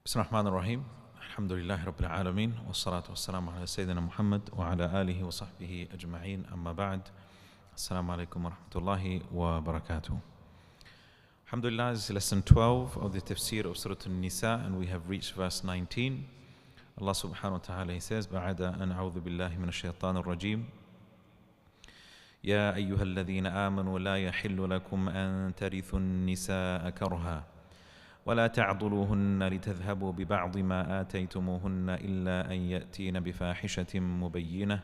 Bismillahirrahmanirrahim. Alhamdulillahi Rabbil Alameen. Wassalatu wassalamu ala Sayyidina Muhammad wa ala alihi wa sahbihi ajma'een. Amma ba'd. Assalamu alaikum wa rahmatullahi wa barakatuh. Alhamdulillah, this is lesson 12 of the Tafseer of Surah An-Nisa, and we have reached verse 19. Allah subhanahu wa ta'ala, He says, بَعَدَ أَنْ أَعُوذُ بِاللَّهِ مِنَ الشَّيْطَانِ الرَّجِيمِ يَا أَيُّهَا الَّذِينَ آمَنُوا لَا يَحِلُّ لَكُمْ أَن تَرِثُوا النِّسَاءَ كَرْهًا ولا تعضلوهن لتذهبوا ببعض ما آتيتموهن إلا أن يأتين بفاحشة مبينة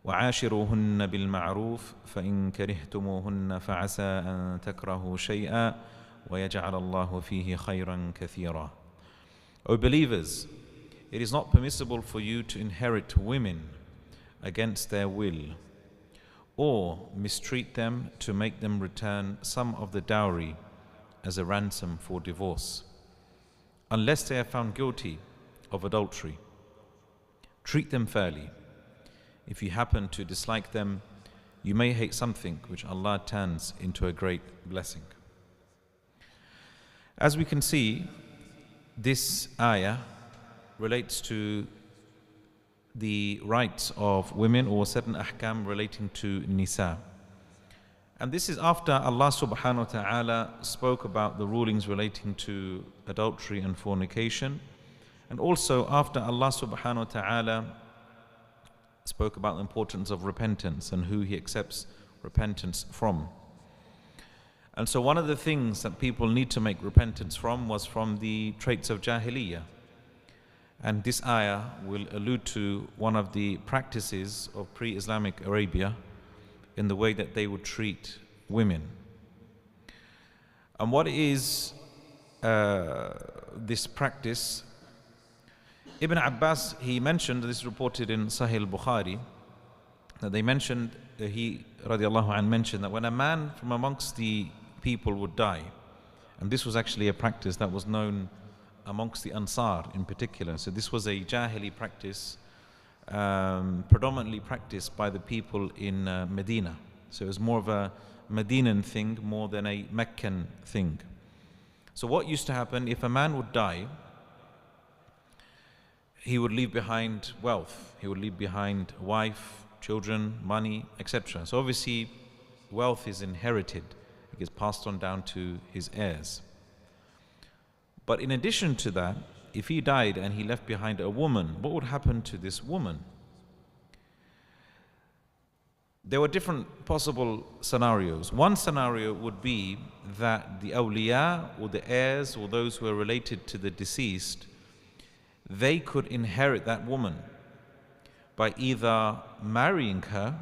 وعاشروهن بالمعروف فإن كرهتموهن فعسى أن تكرهوا شيئا ويجعل الله فيه خيرا كثيرا. O believers, it is not permissible for you to inherit women against their will or mistreat them to make them return some of the dowry as a ransom for divorce, unless they are found guilty of adultery. Treat them fairly. If you happen to dislike them, you may hate something which Allah turns into a great blessing. As we can see, this ayah relates to the rights of women or certain ahkam relating to nisa. And this is after Allah subhanahu wa ta'ala spoke about the rulings relating to adultery and fornication, and also after Allah subhanahu wa ta'ala spoke about the importance of repentance and who He accepts repentance from. And so one of the things that people need to make repentance from was from the traits of Jahiliyyah. And this ayah will allude to one of the practices of pre-Islamic Arabia in the way that they would treat women. And what is this practice? Ibn Abbas, he mentioned, this is reported in Sahih al-Bukhari, that they mentioned, he radiallahu anh mentioned that when a man from amongst the people would die, and this was actually a practice that was known amongst the Ansar in particular, so this was a Jahili practice, predominantly practiced by the people in Medina. So it was more of a Medinan thing more than a Meccan thing. So what used to happen, if a man would die, he would leave behind wealth. He would leave behind a wife, children, money, etc. So obviously wealth is inherited. It gets passed on down to his heirs. But in addition to that, if he died and he left behind a woman, what would happen to this woman? There were different possible scenarios. One scenario would be that the awliya or the heirs or those who are related to the deceased, they could inherit that woman by either marrying her,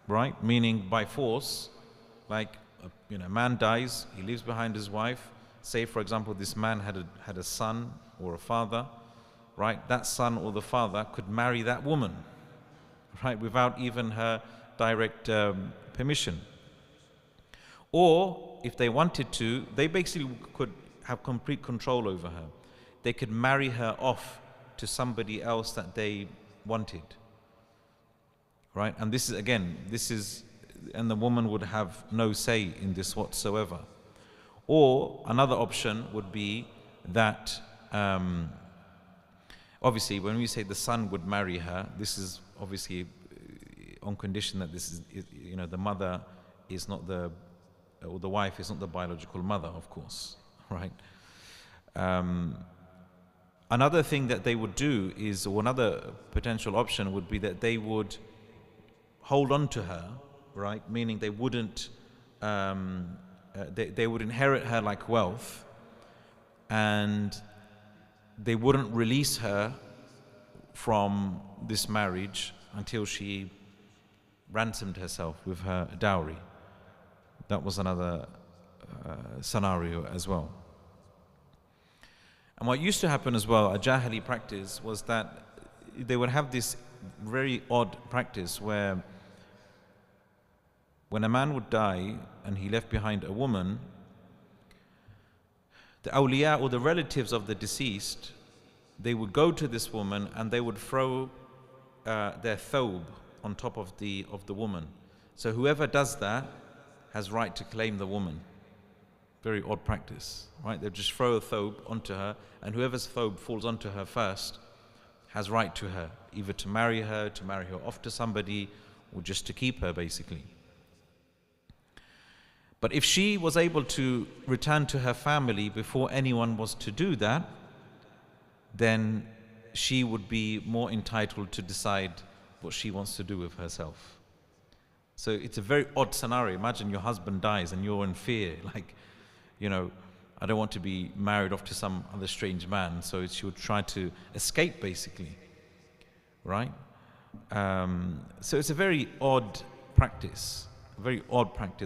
right, meaning by force, like a man dies, he leaves behind his wife. Say for example this man had a son or a father, right? That son or the father could marry that woman, right, without even her direct permission. Or if they wanted to, they basically could have complete control over her. They could marry her off to somebody else that they wanted, right? And this is, again, and the woman would have no say in this whatsoever. Or another option would be that obviously when we say the son would marry her, this is obviously on condition that this is, the mother is not or the wife is not the biological mother, of course, right? Another thing that they would do is, or another potential option would be that they would hold on to her, right? Meaning they wouldn't, they would inherit her like wealth, and they wouldn't release her from this marriage until she ransomed herself with her dowry. That was another scenario as well. And what used to happen as well, a Jahili practice, was that they would have this very odd practice where when a man would die and he left behind a woman, the awliya or the relatives of the deceased, they would go to this woman and they would throw their thobe on top of the woman. So whoever does that has right to claim the woman. Very odd practice, right? They just throw a thobe onto her, and whoever's thobe falls onto her first has right to her, either to marry her off to somebody, or just to keep her, basically. But if she was able to return to her family before anyone was to do that, then she would be more entitled to decide what she wants to do with herself. So it's a very odd scenario. Imagine your husband dies and you're in fear, like, you know, I don't want to be married off to some other strange man. So she would try to escape, basically, right? So it's a very odd practice,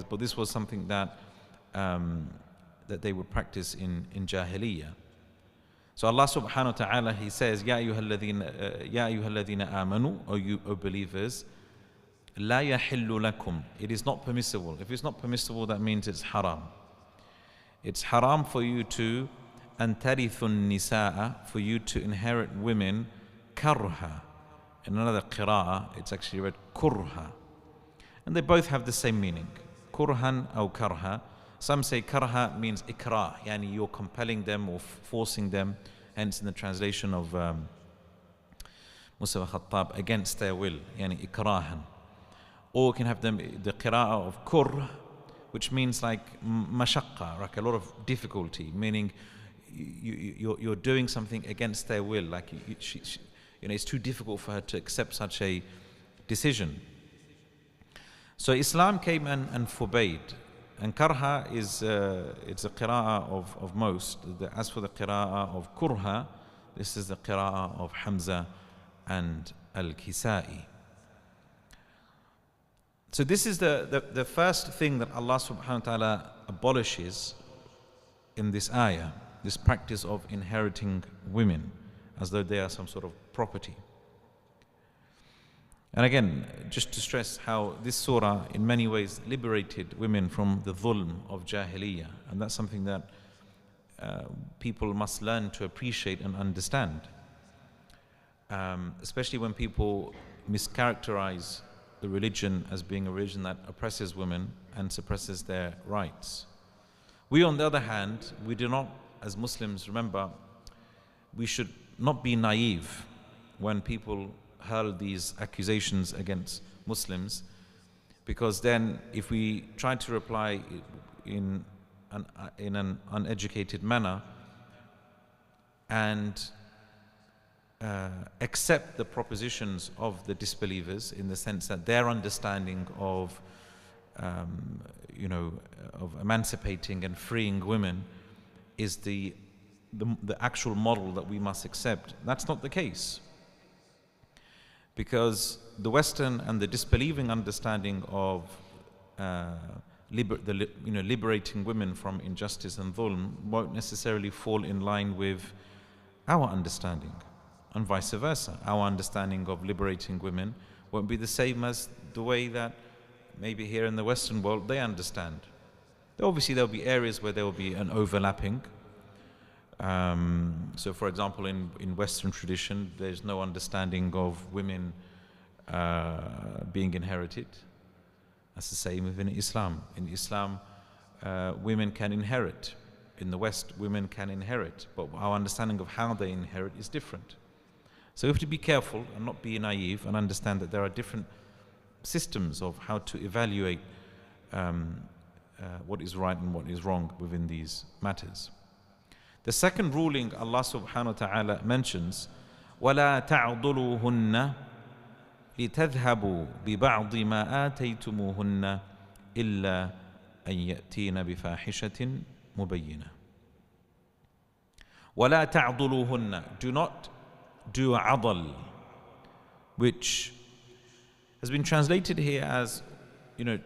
but this was something that that they would practice in Jahiliyyah. So Allah subhanahu wa ta'ala, He says, Ya ayyuhalladhina amanu, O you believers, La yahillu lakum. It is not permissible. If it's not permissible, that means it's haram. It's haram for you to antarithun nisa'a, for you to inherit women karha. In another qira'ah, it's actually read kurha. And they both have the same meaning. Kurhan or karha. Some say karha means ikrah, yani you're compelling them or forcing them. Hence in the translation of Musa Khattab, against their will, yani ikrahan. Or you can have them the qira'ah of kur, which means like mashaqqa, like a lot of difficulty, meaning you're doing something against their will, like it's too difficult for her to accept such a decision. So Islam came and forbade. And karha is it's a qira'ah of most. As for the qira'ah of kurha, this is the qira'ah of Hamza and Al-Kisa'i. So this is the first thing that Allah subhanahu wa ta'ala abolishes in this ayah, this practice of inheriting women as though they are some sort of property. And again, just to stress how this surah in many ways liberated women from the dhulm of Jahiliyyah, and that's something that people must learn to appreciate and understand, especially when people mischaracterize the religion as being a religion that oppresses women and suppresses their rights. We, on the other hand, we do not, as Muslims, remember, we should not be naive when people hurl these accusations against Muslims, because then if we try to reply in an uneducated manner and accept the propositions of the disbelievers in the sense that their understanding of of emancipating and freeing women is the actual model that we must accept, that's not the case. Because the Western and the disbelieving understanding of liberating women from injustice and dhulm won't necessarily fall in line with our understanding, and vice versa. Our understanding of liberating women won't be the same as the way that maybe here in the Western world they understand. Obviously there'll be areas where there will be an overlapping. So for example, in Western tradition, there's no understanding of women being inherited. That's the same within Islam. In Islam, women can inherit. In the West, women can inherit, but our understanding of how they inherit is different. So we have to be careful and not be naive and understand that there are different systems of how to evaluate what is right and what is wrong within these matters. The second ruling Allah subhanahu wa ta'ala mentions, وَلَا تَعْضُلُوهُنَّ لِتَذْهَبُوا بِبَعْضِ مَا آتَيْتُمُوهُنَّ إِلَّا أَن يَأْتِينَ بِفَاحِشَةٍ مُبَيِّنَةٍ. وَلَا تَعْضُلُوهُنَّ. Do not do adl, which has been translated here as,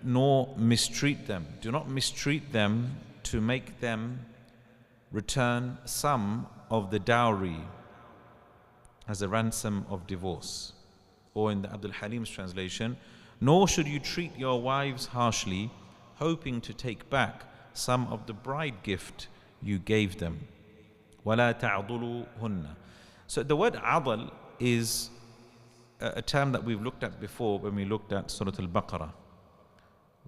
nor mistreat them. Do not mistreat them to make them return some of the dowry as a ransom of divorce. Or in the Abdul Halim's translation, nor should you treat your wives harshly, hoping to take back some of the bride gift you gave them. وَلَا تَعْضُلُوهُنَّ. So the word adl is a term that we've looked at before when we looked at Surah Al-Baqarah.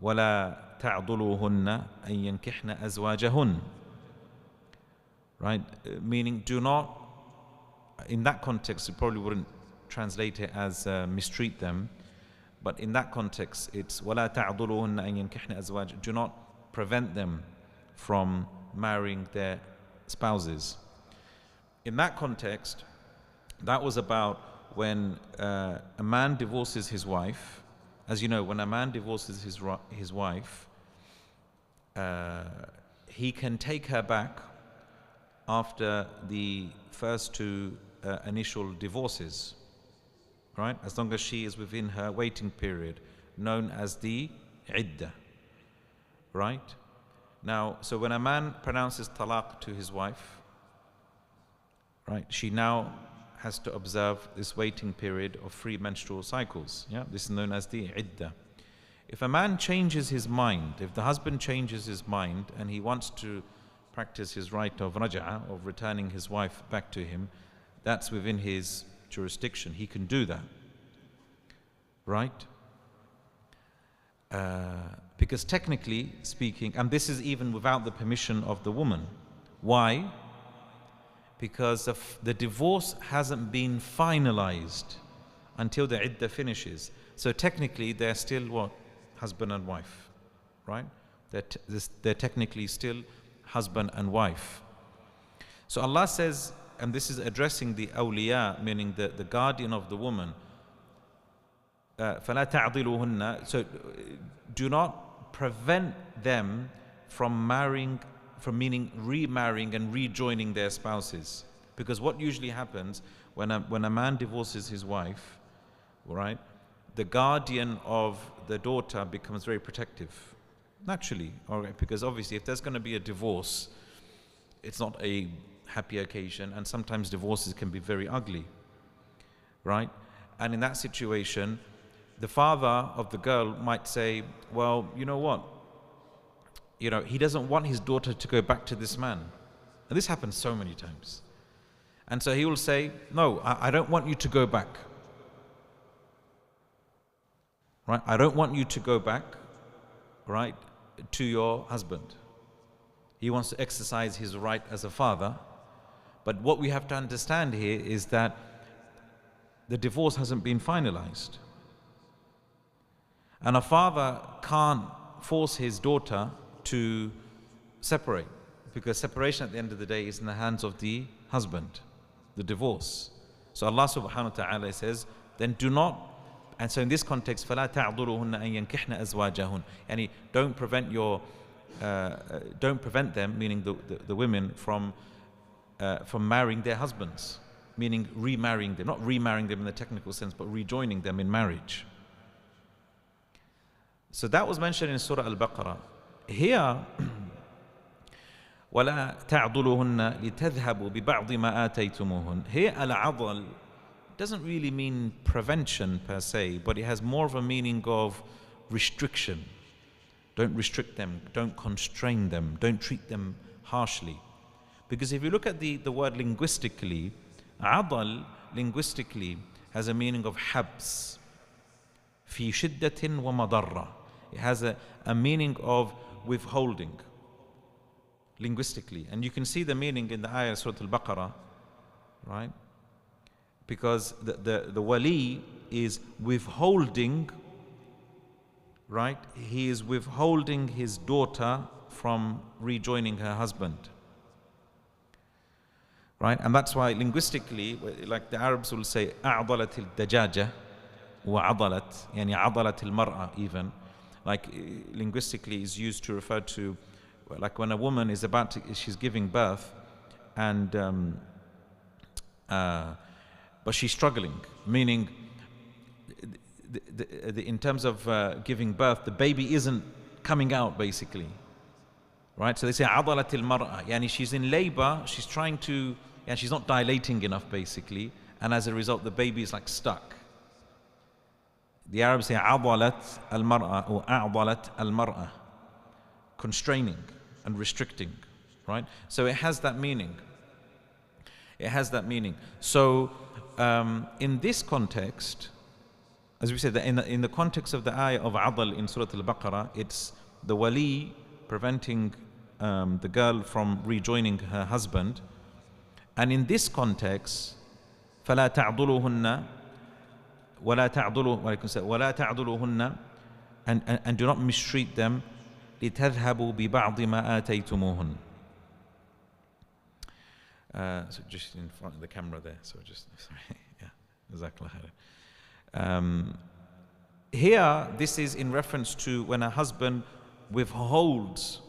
وَلَا تَعْضُلُوهُنَّ أَن يَنْكِحْنَ أَزْوَاجَهُنَّ. Right? Meaning, do not, in that context, you probably wouldn't translate it as mistreat them, but in that context, it's وَلَا تَعْضُلُوهُنَّ أَن يَنْكِحْنَ أَزْوَاجَهُنَّ. Do not prevent them from marrying their spouses. In that context, that was about when a man divorces his wife. As you know, when a man divorces his wife, he can take her back after the first two initial divorces, right? As long as she is within her waiting period, known as the iddah, right? Now, so when a man pronounces talaq to his wife, right, she now has to observe this waiting period of 3 menstrual cycles. Yeah, this is known as the iddah. If a man changes his mind, if the husband changes his mind and he wants to practice his right of raj'ah, of returning his wife back to him, that's within his jurisdiction. He can do that, right? Because technically speaking, and this is even without the permission of the woman. Why? Because the divorce hasn't been finalized until the iddah finishes. So technically they're still what? Husband and wife, right? They're technically still husband and wife. So Allah says, and this is addressing the awliya, meaning the guardian of the woman, فَلَا تَعْضِلُوهُنَّ. So do not prevent them from marrying, from meaning remarrying and rejoining their spouses. Because what usually happens when a man divorces his wife, right, the guardian of the daughter becomes very protective, naturally, all right, because obviously if there's going to be a divorce, it's not a happy occasion, and sometimes divorces can be very ugly, right? And in that situation, the father of the girl might say, well, you know what? You know, he doesn't want his daughter to go back to this man. And this happens so many times. And so he will say, no, I don't want you to go back. Right? I don't want you to go back, right, to your husband. He wants to exercise his right as a father. But what we have to understand here is that the divorce hasn't been finalized. And a father can't force his daughter to separate, because separation at the end of the day is in the hands of the husband, the divorce. So Allah subhanahu wa ta'ala says, then do not, and so in this context, فَلَا تَعْضُلُوهُنَّ أَن يَنْكِحْنَ أَزْوَاجَهُنَّ, yani don't prevent them, meaning the women, from marrying their husbands, meaning remarrying them, not remarrying them in the technical sense, but rejoining them in marriage. So that was mentioned in Surah Al-Baqarah. Here, وَلَا تَعْضُلُهُنَّ لِتَذْهَبُوا بِبَعْضِ مَا آتَيْتُمُوهُنَّ. Here, al-'adl doesn't really mean prevention per se, but it has more of a meaning of restriction. Don't restrict them, don't constrain them, don't treat them harshly. Because if you look at the word linguistically, 'adl linguistically has a meaning of habs, fi shiddatin wa madarra. It has a meaning of withholding, linguistically. And you can see the meaning in the ayah of Surah Al-Baqarah, right? Because the wali is withholding, right? He is withholding his daughter from rejoining her husband, right? And that's why linguistically, like the Arabs will say, أعضلت الدجاجة وعضلت, يعني عضلت المرأة even. Like linguistically is used to refer to, like when a woman is she's giving birth, and but she's struggling, meaning in terms of giving birth, the baby isn't coming out basically, right? So they say عضلت المرأة, yani she's in labor, she's trying to, and she's not dilating enough basically, and as a result the baby is like stuck. The Arabs say عضلت المرأة or أعضلت المرأة, constraining and restricting, right? So it has that meaning. It has that meaning. So in this context, as we said, that in the context of the ayah of Adl in Surah Al-Baqarah, it's the wali preventing the girl from rejoining her husband. And in this context, فَلَا تَعْضُلُهُنَّ وَلَا تَعْضُلُهُنَّ and do not mistreat them لِتَذْهَبُوا بِبَعْضِ مَا آتَيْتُمُوهُنَّ. So just in front of the camera there, so just, sorry, yeah, Jazakallah khair. Here, this is in reference to when a husband withholds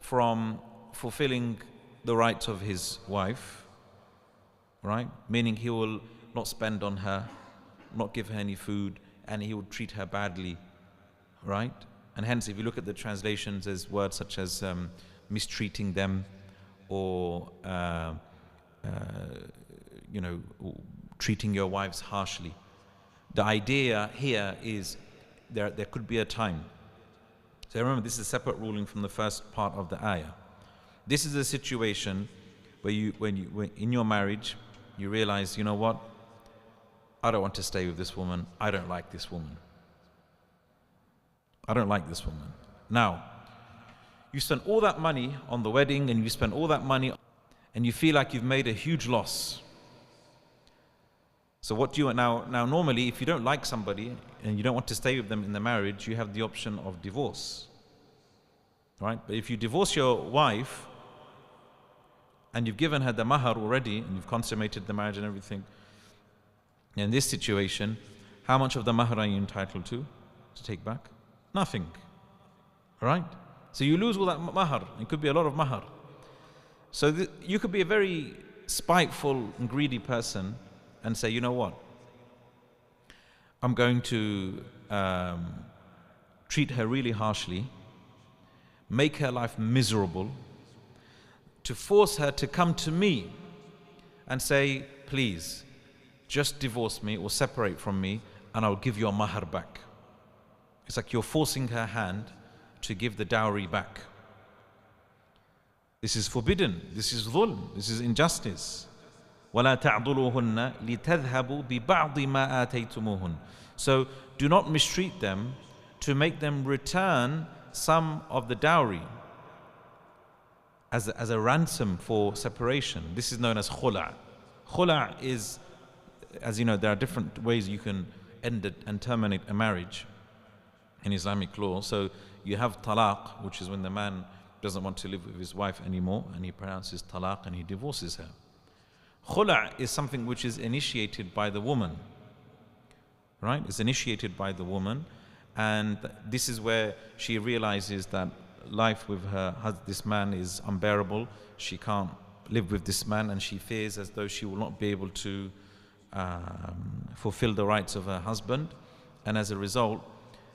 from fulfilling the rights of his wife, right? Meaning he will not spend on her, not give her any food, and he will treat her badly, right? And hence, if you look at the translations, there's words such as mistreating them, or treating your wives harshly. The idea here is there could be a time. So remember, this is a separate ruling from the first part of the ayah. This is a situation where when in your marriage, you realize, you know what? I don't want to stay with this woman. I don't like this woman. I don't like this woman. Now, you spend all that money on the wedding, and you spend all that money, and you feel like you've made a huge loss. So what do you now normally, if you don't like somebody and you don't want to stay with them in the marriage, you have the option of divorce, right? But if you divorce your wife and you've given her the mahar already and you've consummated the marriage and everything, in this situation, how much of the mahar are you entitled to take back? Nothing, right? So you lose all that mahar. It could be a lot of mahar. So you could be a very spiteful and greedy person and say, you know what? I'm going to treat her really harshly, make her life miserable, to force her to come to me and say, please, just divorce me or separate from me and I'll give your mahar back. It's like you're forcing her hand to give the dowry back. This is forbidden. This is dhulm. This is injustice. وَلَا تَعْضُلُوهُنَّ لِتَذْهَبُوا بِبَعْضِ مَا آتَيْتُمُوهُنَّ. So do not mistreat them to make them return some of the dowry as a ransom for separation. This is known as khula'. Khula' is, as you know, there are different ways you can end it and terminate a marriage in Islamic law. So you have talaq, which is when the man doesn't want to live with his wife anymore and he pronounces talaq and he divorces her. Khula' is something which is initiated by the woman, right? It's initiated by the woman, and this is where she realizes that life with this man is unbearable. She can't live with this man, and she fears as though she will not be able to fulfill the rights of her husband, and as a result,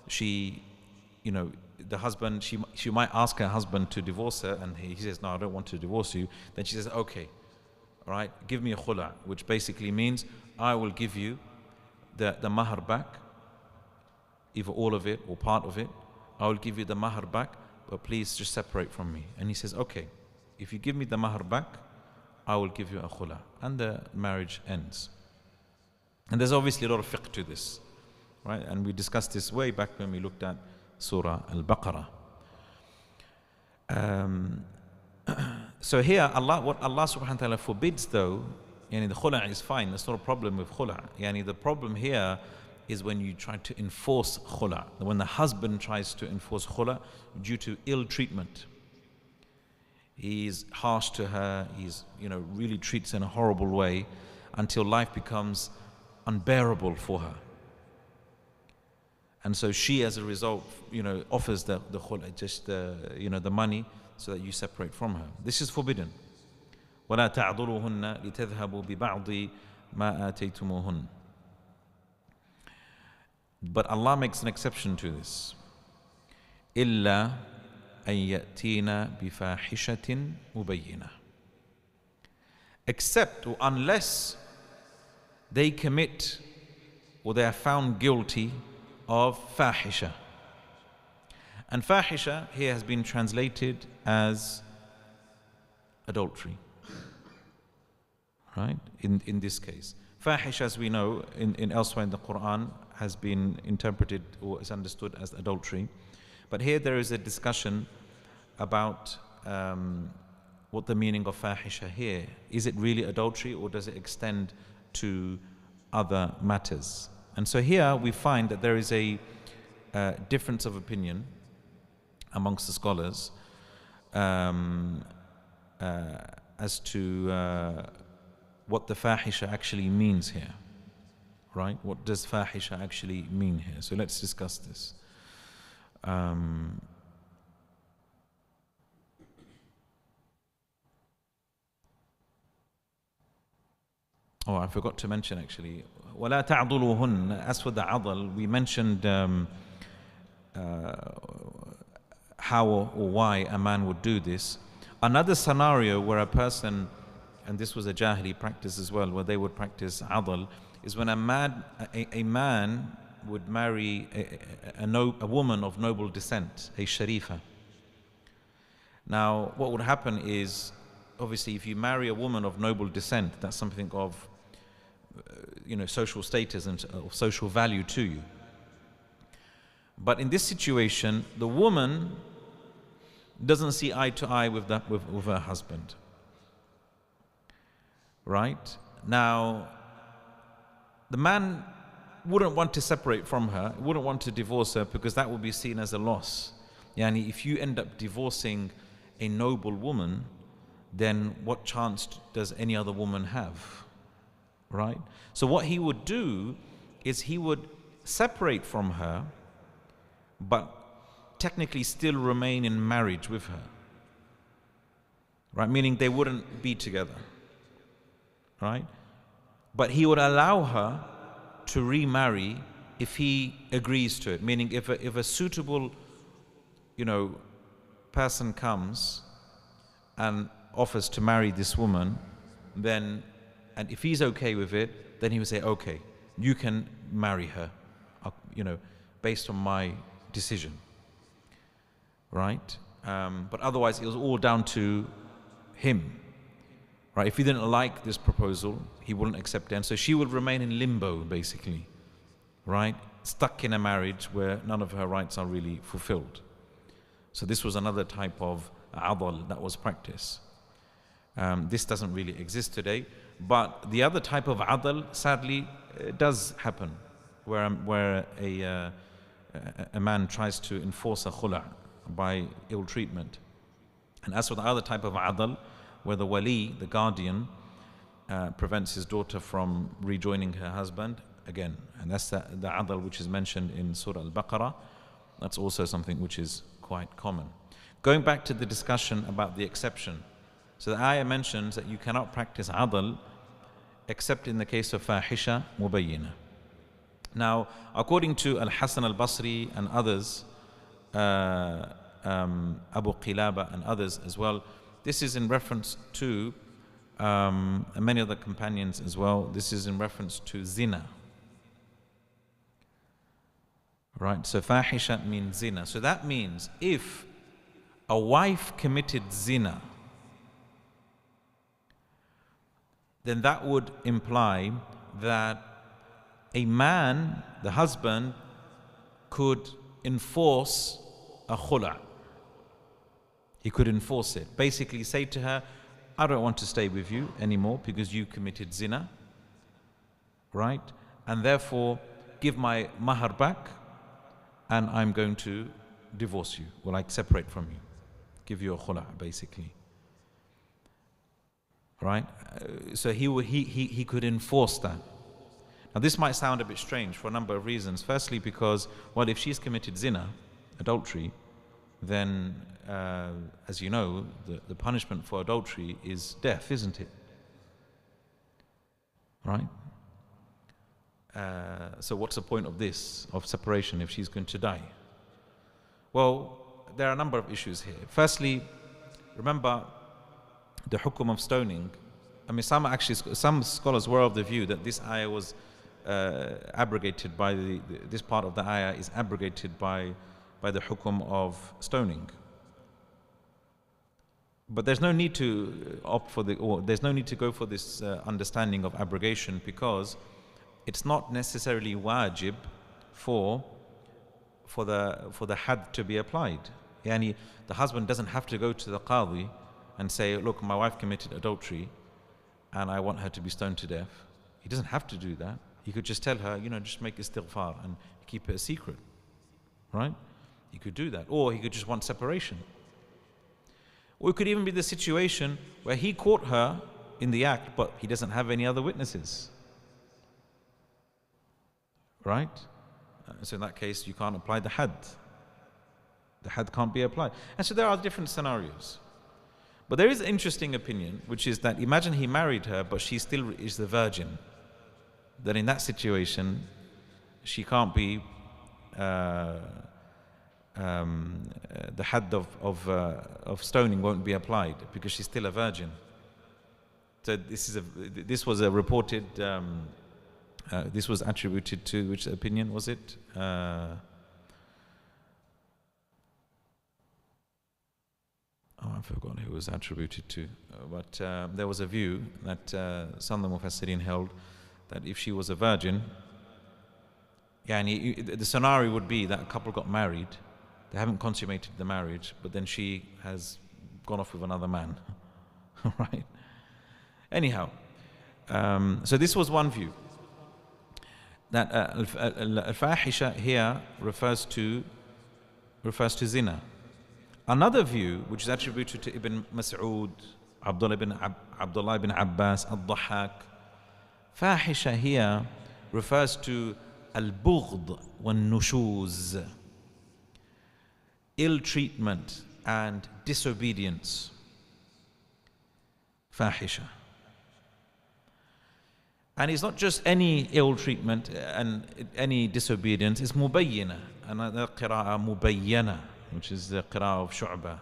the husband, she might ask her husband to divorce her, and he says, no, I don't want to divorce you. Then she says, okay, all right, give me a khula', which basically means I will give you the mahar back, either all of it or part of it. I will give you the mahar back, but please just separate from me. And he says, okay, if you give me the mahar back, I will give you a khula', and the marriage ends. And there's obviously a lot of fiqh to this, right? And we discussed this way back when we looked at Surah Al-Baqarah. So here, what Allah subhanahu wa ta'ala forbids though, the khula' is fine, there's not a problem with khula'. The problem here is when you try to enforce khula'. When the husband tries to enforce khula' due to ill treatment. He's harsh to her, he's really treats in a horrible way until life becomes unbearable for her. And so she, as a result, offers the khula', just the money, so that you separate from her. This is forbidden. وَلَا تَعْضُلُوهُنَّ لِتَذْهَبُوا بِبَعْضِ مَا آتَيْتُمُوهُنَّ. But Allah makes an exception to this. إِلَّا أَن يَأْتِينَ بِفَاحِشَةٍ مُبَيِّنَةٍ. Except or unless they commit or they are found guilty of fahisha. And fahisha here has been translated as adultery, right? In this case, fahisha, as we know, in elsewhere in the Qur'an, has been interpreted or is understood as adultery. But here there is a discussion about what the meaning of fahisha here. Is it really adultery, or does it extend to other matters? And so here we find that there is a difference of opinion amongst the scholars as to what the fahisha actually means here. Right? What does fahisha actually mean here? So let's discuss this. Oh, I forgot to mention actually. وَلَا تَعْضُلُوهُنَّ. As for the adl, we mentioned how or why a man would do this. Another scenario where a person, and this was a jahili practice as well, where they would practice adl, is when a man would marry a woman of noble descent, a sharifa. Now, what would happen is, obviously, if you marry a woman of noble descent, that's something of social status and social value to you. But in this situation, the woman doesn't see eye to eye with her husband. Right? Now, the man wouldn't want to separate from her, wouldn't want to divorce her, because that would be seen as a loss. Yani, if you end up divorcing a noble woman, then what chance does any other woman have? Right? So what he would do is he would separate from her, but technically still remain in marriage with her. Right? Meaning they wouldn't be together. Right? But he would allow her to remarry if he agrees to it. Meaning if a suitable, person comes and offers to marry this woman, then, and if he's okay with it, then he would say, okay, you can marry her, based on my decision. Right? But otherwise it was all down to him. Right? If he didn't like this proposal, he wouldn't accept it. And so she would remain in limbo, basically. Right? Stuck in a marriage where none of her rights are really fulfilled. So this was another type of adl that was practiced. This doesn't really exist today. But the other type of adl, sadly, does happen, where a man tries to enforce a khula' by ill treatment. And as for the other type of adl, where the wali, the guardian, prevents his daughter from rejoining her husband, again, and that's the adl which is mentioned in Surah Al-Baqarah. That's also something which is quite common. Going back to the discussion about the exception. So the ayah mentions that you cannot practice adl except in the case of fahisha mubayyina. Now, according to Al-Hasan al-Basri and others, Abu Qilaba and others as well, this is in reference to, and many other companions as well, this is in reference to zina. Right, so fahisha means zina. So that means if a wife committed zina, then that would imply that a man, the husband, could enforce a khula'. He could enforce it. Basically say to her, I don't want to stay with you anymore because you committed zina. Right? And therefore, give my mahar back and I'm going to divorce you. Or like separate from you. Give you a khula', basically. Right? So he could enforce that. Now this might sound a bit strange for a number of reasons. Firstly because, well, if she's committed zina, adultery, then as you know, the punishment for adultery is death, isn't it? Right? So what's the point of this, of separation, if she's going to die? Well, there are a number of issues here. Firstly, remember the hukum of stoning. I mean, some scholars were of the view that this ayah was abrogated by this part of the ayah is abrogated by the hukum of stoning. But there's no need to there's no need to go for this understanding of abrogation, because it's not necessarily wajib for the had to be applied. Yani the husband doesn't have to go to the qadi and say, look, my wife committed adultery and I want her to be stoned to death. He doesn't have to do that. He could just tell her, just make istighfar and keep it a secret, right? He could do that. Or he could just want separation. Or it could even be the situation where he caught her in the act, but he doesn't have any other witnesses, right? So in that case, you can't apply the had. The had can't be applied. And so there are different scenarios. But there is an interesting opinion, which is that imagine he married her, but she still is the virgin. Then in that situation, she can't be, the had of stoning won't be applied because she's still a virgin. So this was a reported, this was attributed to, which opinion was it? I've forgotten who it was attributed to. But there was a view that some of the Mufassirin held that if she was a virgin, the scenario would be that a couple got married, they haven't consummated the marriage, but then she has gone off with another man. Right? Anyhow, so this was one view. That al-fahisha here refers to zina. Another view, which is attributed to Ibn Mas'ud, Abdullah ibn Abbas, Al-Dhahhak, fahisha here refers to al-bughd wal-nushuz, ill treatment and disobedience. Fahisha. And it's not just any ill treatment and any disobedience, it's mubayyana. Another qira'ah mubayyana, which is the qira'ah of Shu'bah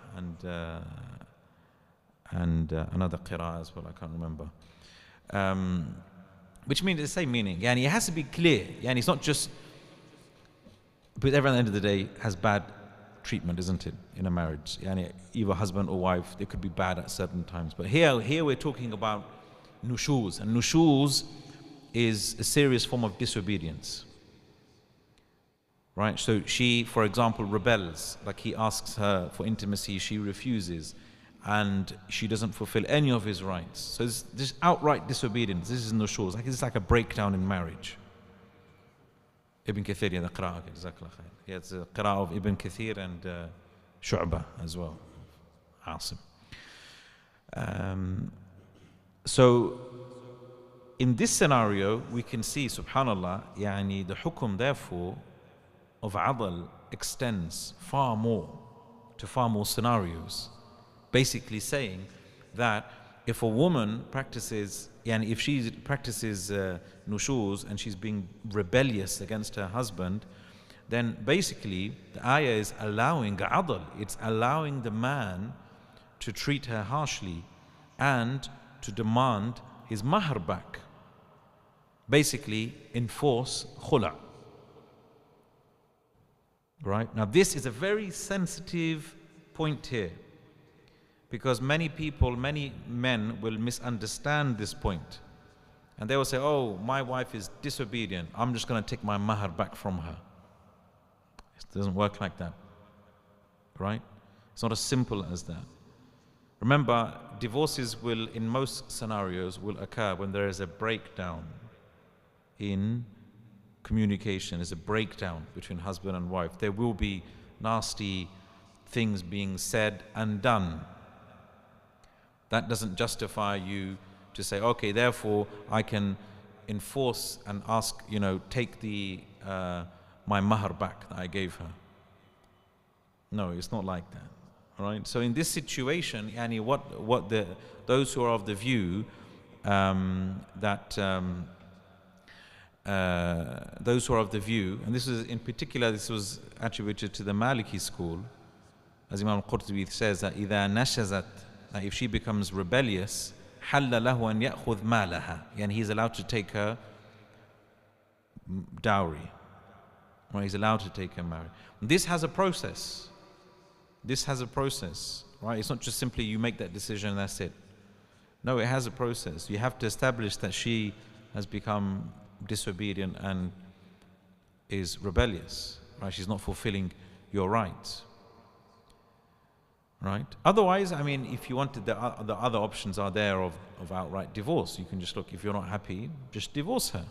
and another qira'ah as well, I can't remember. Which means the same meaning. It has to be clear. It's not just, but everyone at the end of the day has bad treatment, isn't it, in a marriage? Either husband or wife, they could be bad at certain times. But here we're talking about nushuz, and nushuz is a serious form of disobedience. Right? So she, for example, rebels, like he asks her for intimacy, she refuses, and she doesn't fulfill any of his rights. So this outright disobedience, this is nushuz. It's like a breakdown in marriage. Ibn Kathir, the qira'ah, jazakallah khair. It's a qira'ah of Ibn Kathir and Shu'bah as well, Asim. So in this scenario, we can see, subhanallah, the hukum therefore of adl extends far more to far more scenarios. Basically saying that if a woman practices, if she practices nushuz and she's being rebellious against her husband, then basically the ayah is allowing adl, it's allowing the man to treat her harshly and to demand his mahr back. Basically enforce khula. Right? Now this is a very sensitive point here, because many people, many men will misunderstand this point. And they will say, oh, my wife is disobedient, I'm just going to take my mahr back from her. It doesn't work like that. Right? It's not as simple as that. Remember, divorces will, in most scenarios, will occur when there is a breakdown in communication, there's a breakdown between husband and wife. There will be nasty things being said and done. That doesn't justify you to say, okay, therefore I can enforce and ask, take the my mahr back that I gave her. No, it's not like that. All right. So in this situation, those who are of the view those who are of the view, and this is in particular, this was attributed to the Maliki school, as Imam al-Qurtubi says that إذا نشزت, that if she becomes rebellious, حل له أن يأخذ مالها, he's allowed to take her dowry, or he's allowed to take her marriage. This has a process. This has a process, right? It's not just simply you make that decision and that's it. No, it has a process. You have to establish that she has become disobedient and is rebellious, right? She's not fulfilling your rights, right? Otherwise, I mean, if you wanted, the other options are there of outright divorce. You can just look, if you're not happy, just divorce her.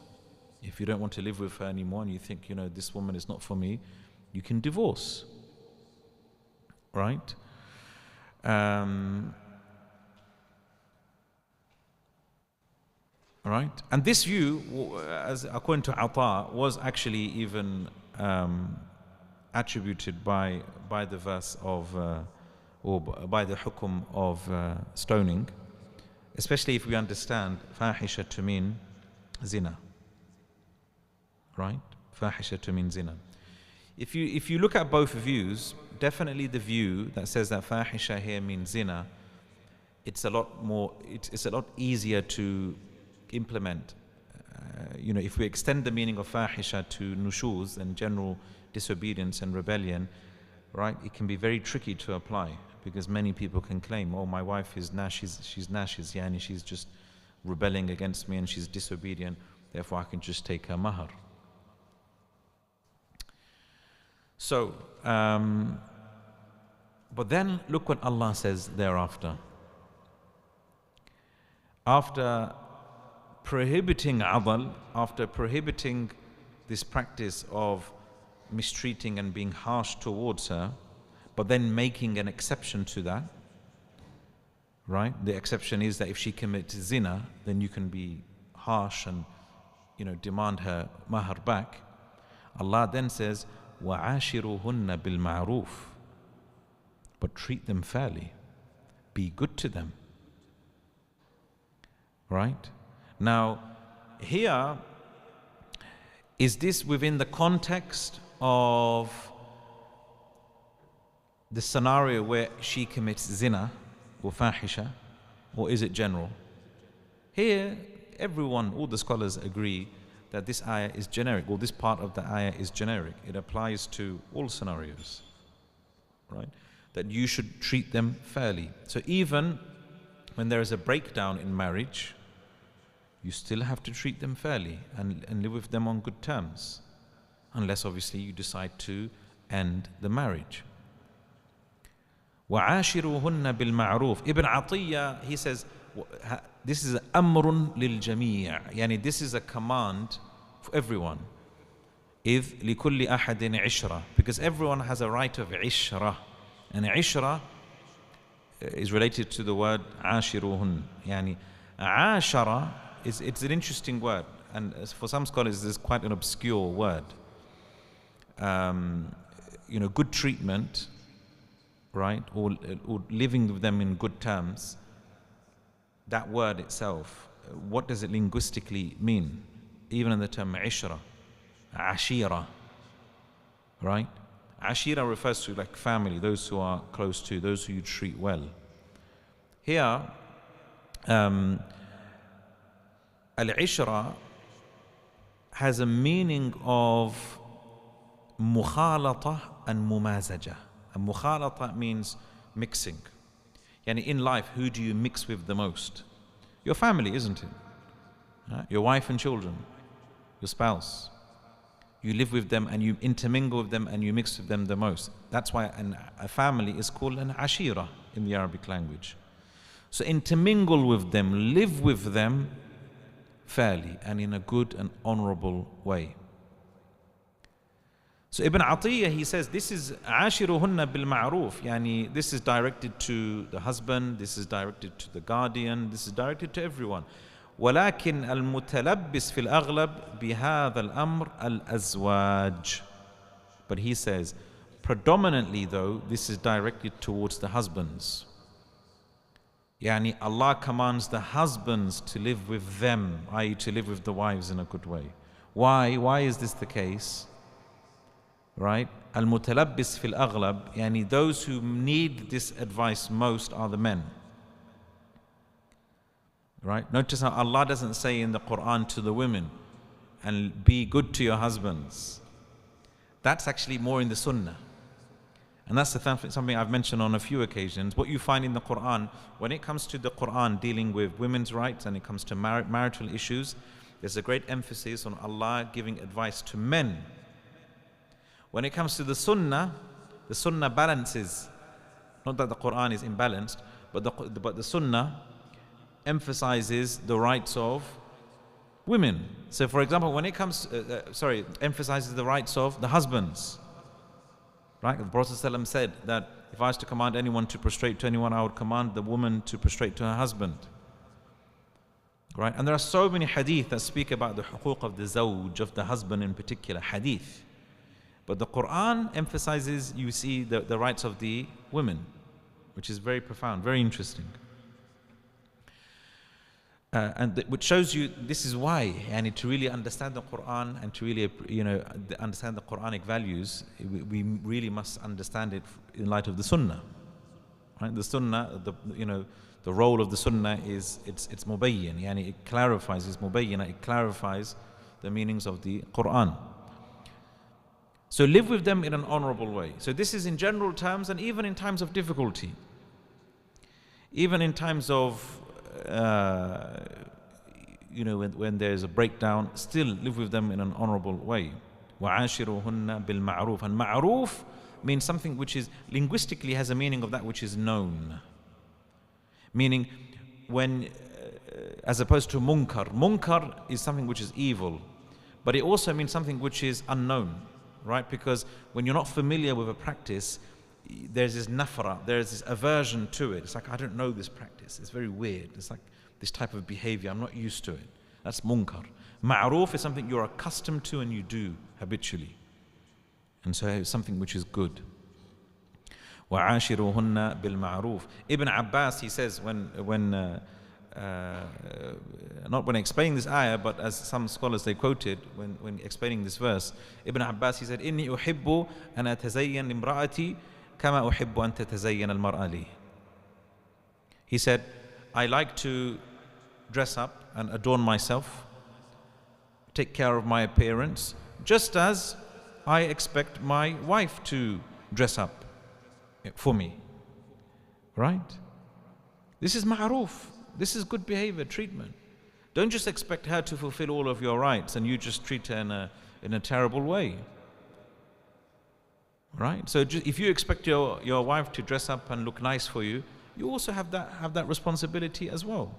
If you don't want to live with her anymore and you think, you know, this woman is not for me, you can divorce, right? Right? And this view, as according to Ata, was actually even attributed by the verse of, or by the hukum of stoning, especially if we understand fahisha to mean zina. Right? Fahisha to mean zina. If you look at both views, definitely the view that says that fahisha here means zina, it's a lot more, it's a lot easier to implement. You know, if we extend the meaning of fahisha to nushuz and general disobedience and rebellion, right, it can be very tricky to apply, because many people can claim, oh, my wife is she's nashiz, yani she's just rebelling against me and she's disobedient, therefore I can just take her mahar. So, but then look what Allah says thereafter. After prohibiting adl, after prohibiting this practice of mistreating and being harsh towards her, but then making an exception to that, right? The exception is that if she commits zina, then you can be harsh and, you know, demand her mahar back. Allah then says, وَعَاشِرُهُنَّ بِالْمَعْرُوفِ, but treat them fairly, be good to them, right? Now, here, is this within the context of the scenario where she commits zina or fahisha, or is it general? Here, everyone, all the scholars agree that this ayah is generic, or this part of the ayah is generic. It applies to all scenarios, right? That you should treat them fairly. So even when there is a breakdown in marriage, you still have to treat them fairly and live with them on good terms, unless obviously you decide to end the marriage. وَعَاشِرُهُنَّ بِالْمَعْرُوفِ. Ibn Atiyya, he says, this is amrun lil jamii', yani this is a command for everyone. إِذْ لِكُلِّ أَحَدٍ عِشْرَةٍ, because everyone has a right of ishra, and ishra is related to the word عاشرهن. Yani عاشرة it's an interesting word, and for some scholars it's quite an obscure word. You know, good treatment, right, or living with them in good terms. That word itself, what does it linguistically mean? Even in the term ishra, ashira, right? Ashira refers to like family, those who are close to, those who you treat well. Here, al-ishra has a meaning of mukhalata and mumazaja. And mukhalata means mixing. Yani in life, who do you mix with the most? Your family, isn't it? Right? Your wife and children, your spouse. You live with them and you intermingle with them and you mix with them the most. That's why a family is called an ashira in the Arabic language. So intermingle with them, live with them fairly and in a good and honorable way. So Ibn Atiyya, he says, this is عاشرهن بالمعروف, yani this is directed to the husband, this is directed to the guardian, this is directed to everyone. ولكن المتلبس في الأغلب بهذا الأمر الأزواج. But he says, predominantly though, this is directed towards the husbands. Yani Allah commands the husbands to live with them, i.e. to live with the wives in a good way. Why? Why is this the case? Right? Al-mutalabbis fil aghlab, yani those who need this advice most are the men. Right? Notice how Allah doesn't say in the Qur'an to the women, and be good to your husbands. That's actually more in the Sunnah. And that's something I've mentioned on a few occasions. What you find in the Qur'an, when it comes to the Qur'an dealing with women's rights and it comes to marital issues, there's a great emphasis on Allah giving advice to men When it comes to the sunnah balances. Not that the Qur'an is imbalanced, but the sunnah emphasizes the rights of women. So for example, when it comes, emphasizes the rights of the husbands. Right? The Prophet ﷺ said that if I was to command anyone to prostrate to anyone, I would command the woman to prostrate to her husband. Right? And there are so many hadith that speak about the huquq of the zawj, of the husband in particular, hadith. But the Qur'an emphasizes, you see, the rights of the women, which is very profound, very interesting. Which shows you this is why, and to really understand the Qur'an and to really understand the Quranic values, we really must understand it in light of the Sunnah. Right? The Sunnah, the role of the Sunnah is it's mubayyin, it clarifies, it clarifies the meanings of the Qur'an. So live with them in an honorable way. So this is in general terms, and even in times of difficulty, even in times of when there's a breakdown, still live with them in an honorable way. وَعَاشِرُهُنَّ بِالْمَعْرُوفِ. And ma'roof means something which is linguistically has a meaning of that which is known. Meaning, when as opposed to munkar. Munkar is something which is evil, but it also means something which is unknown, right? Because when you're not familiar with a practice, there's this nafra, there's this aversion to it. It's like, I don't know this practice. It's very weird. It's like this type of behavior. I'm not used to it. That's munkar. Ma'roof is something you're accustomed to and you do habitually. And so it's something which is good. وَعَاشِرُهُنَّ بِالْمَعْرُوفِ. Ibn Abbas, he says, not when explaining this ayah, but as some scholars they quoted when explaining this verse, Ibn Abbas, he said, إِنِّي أُحِبُّ أَنْ أَتَزَيَّنْ لِامْرَأَتِي كَمَا أُحِبُّ أَنْ تَتَزَيَّنَ الْمَرْأَ لِي. He said, I like to dress up and adorn myself, take care of my appearance, just as I expect my wife to dress up for me. Right? This is ma'roof. This is good behavior, treatment. Don't just expect her to fulfill all of your rights and you just treat her in a terrible way. Right? So if you expect your wife to dress up and look nice for you, you also have that responsibility as well.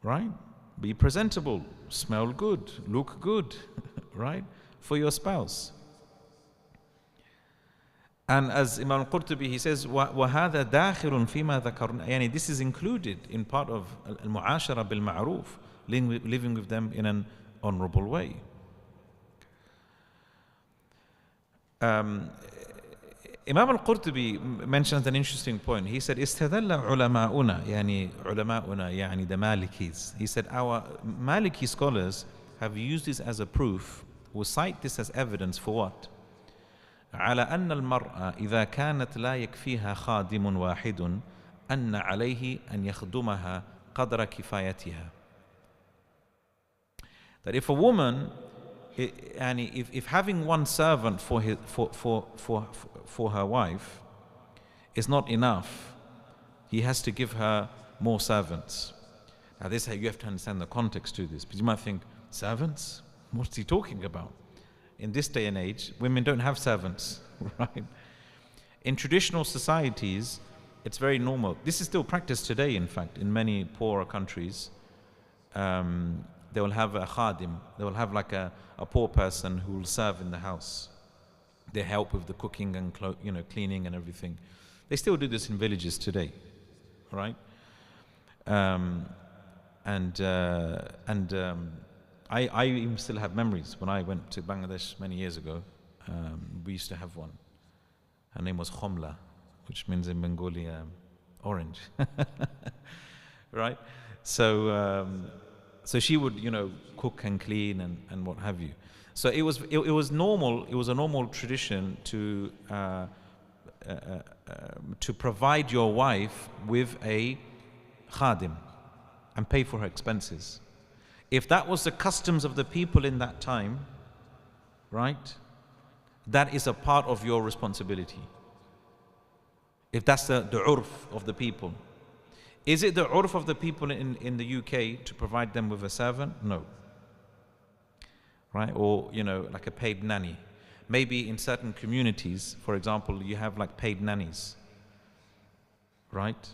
Right? Be presentable, smell good, look good, right? For your spouse. And as Imam al-Qurtubi, he says, وَهَذَا دَاخِلٌ فِيمَا ذَكَرْنَا. This is included in part of al-mu'ashara bil-ma'roof, living with them in an honorable way. Imam al-Qurtubi mentions an interesting point. He said, استدل علماؤنا يعني the Malikis. He said, our Maliki scholars have used this as a proof, will cite this as evidence for what? على أن المرأة إذا كانت لا يكفيها خادم واحد أن عليه أن يخدمها قدر كفايتها. That if a woman, if having one servant for her wife is not enough, he has to give her more servants. Now this, you have to understand the context to this, because you might think, servants? What's he talking about? In this day and age, women don't have servants, right? In traditional societies, it's very normal. This is still practiced today, in fact, in many poorer countries. They will have a khadim. They will have like a poor person who will serve in the house. They help with the cooking and cleaning and everything. They still do this in villages today, right? I even still have memories when I went to Bangladesh many years ago. We used to have one. Her name was Khomla, which means in Bengali orange, right? So she would, cook and clean and what have you. So it was normal. It was a normal tradition to provide your wife with a khadim and pay for her expenses. If that was the customs of the people in that time, right, that is a part of your responsibility. If that's the urf of the people. Is it the urf of the people in the UK to provide them with a servant? No. Right? Or, like a paid nanny. maybe in certain communities, for example, you have like paid nannies, right?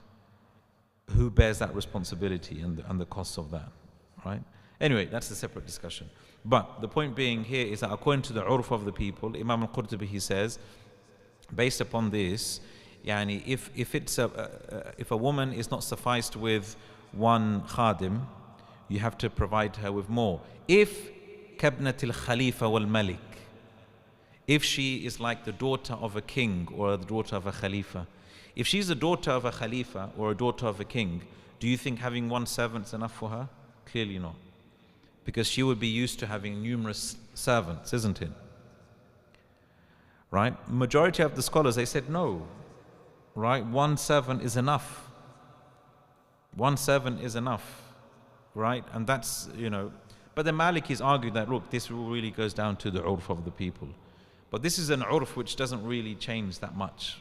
Who bears that responsibility and the costs of that, right? Anyway, that's a separate discussion. But the point being here is that according to the urf of the people, Imam al-Qurtubi, he says, based upon this, yani if a woman is not sufficed with one khadim, you have to provide her with more. If kabnat al-khalifa wal-malik, if she is like the daughter of a king or the daughter of a khalifa, if she's a daughter of a khalifa or a daughter of a king, do you think having one servant is enough for her? Clearly not. Because she would be used to having numerous servants, isn't it? Right? Majority of the scholars, they said no. Right? One servant is enough. One servant is enough. Right? And that's, but the Malikis argued that, look, this really goes down to the urf of the people. But this is an urf which doesn't really change that much,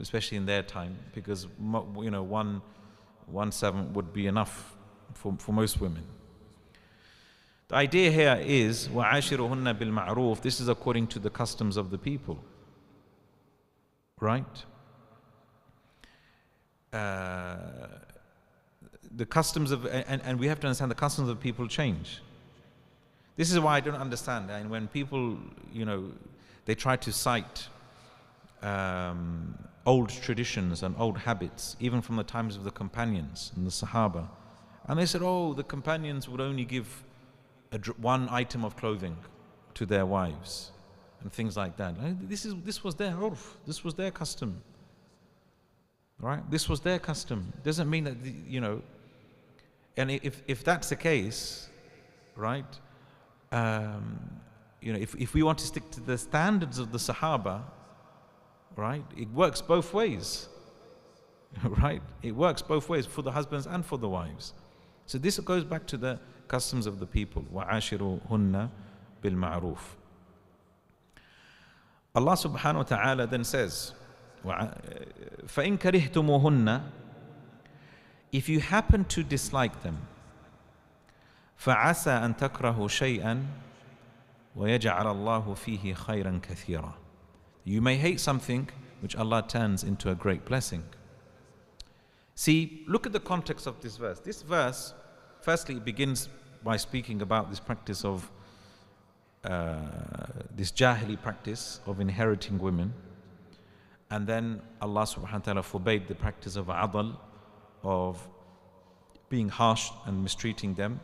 especially in their time, because one servant would be enough for most women. The idea here is وَعَاشِرُهُنَّ بِالْمَعْرُوفِ. This is according to the customs of the people, right? The customs of and we have to understand the customs of the people change. This is why I don't understand. And when people, they try to cite old traditions and old habits, even from the times of the companions and the Sahaba, and they said, oh, the companions would only give one item of clothing to their wives and things like that. This was their urf, this was their custom, right? This was their custom. Doesn't mean that and if that's the case, right, if we want to stick to the standards of the Sahaba, right, it works both ways, right? It works both ways for the husbands and for the wives. So this goes back to the customs of the people. وَعَاشِرُهُنَّ بِالْمَعْرُوفِ. Allah subhanahu wa ta'ala then says, فَإِن كَرِهْتُمُهُنَّ, if you happen to dislike them, فَعَسَى أَن تَكْرَهُ شَيْئًا وَيَجْعَلَ اللَّهُ فِيهِ خَيْرًا كَثِيرًا. You may hate something which Allah turns into a great blessing. See, look at the context of this verse. This verse, firstly, it begins by speaking about this practice of this jahili practice of inheriting women, and then Allah subhanahu wa ta'ala forbade the practice of adl, of being harsh and mistreating them,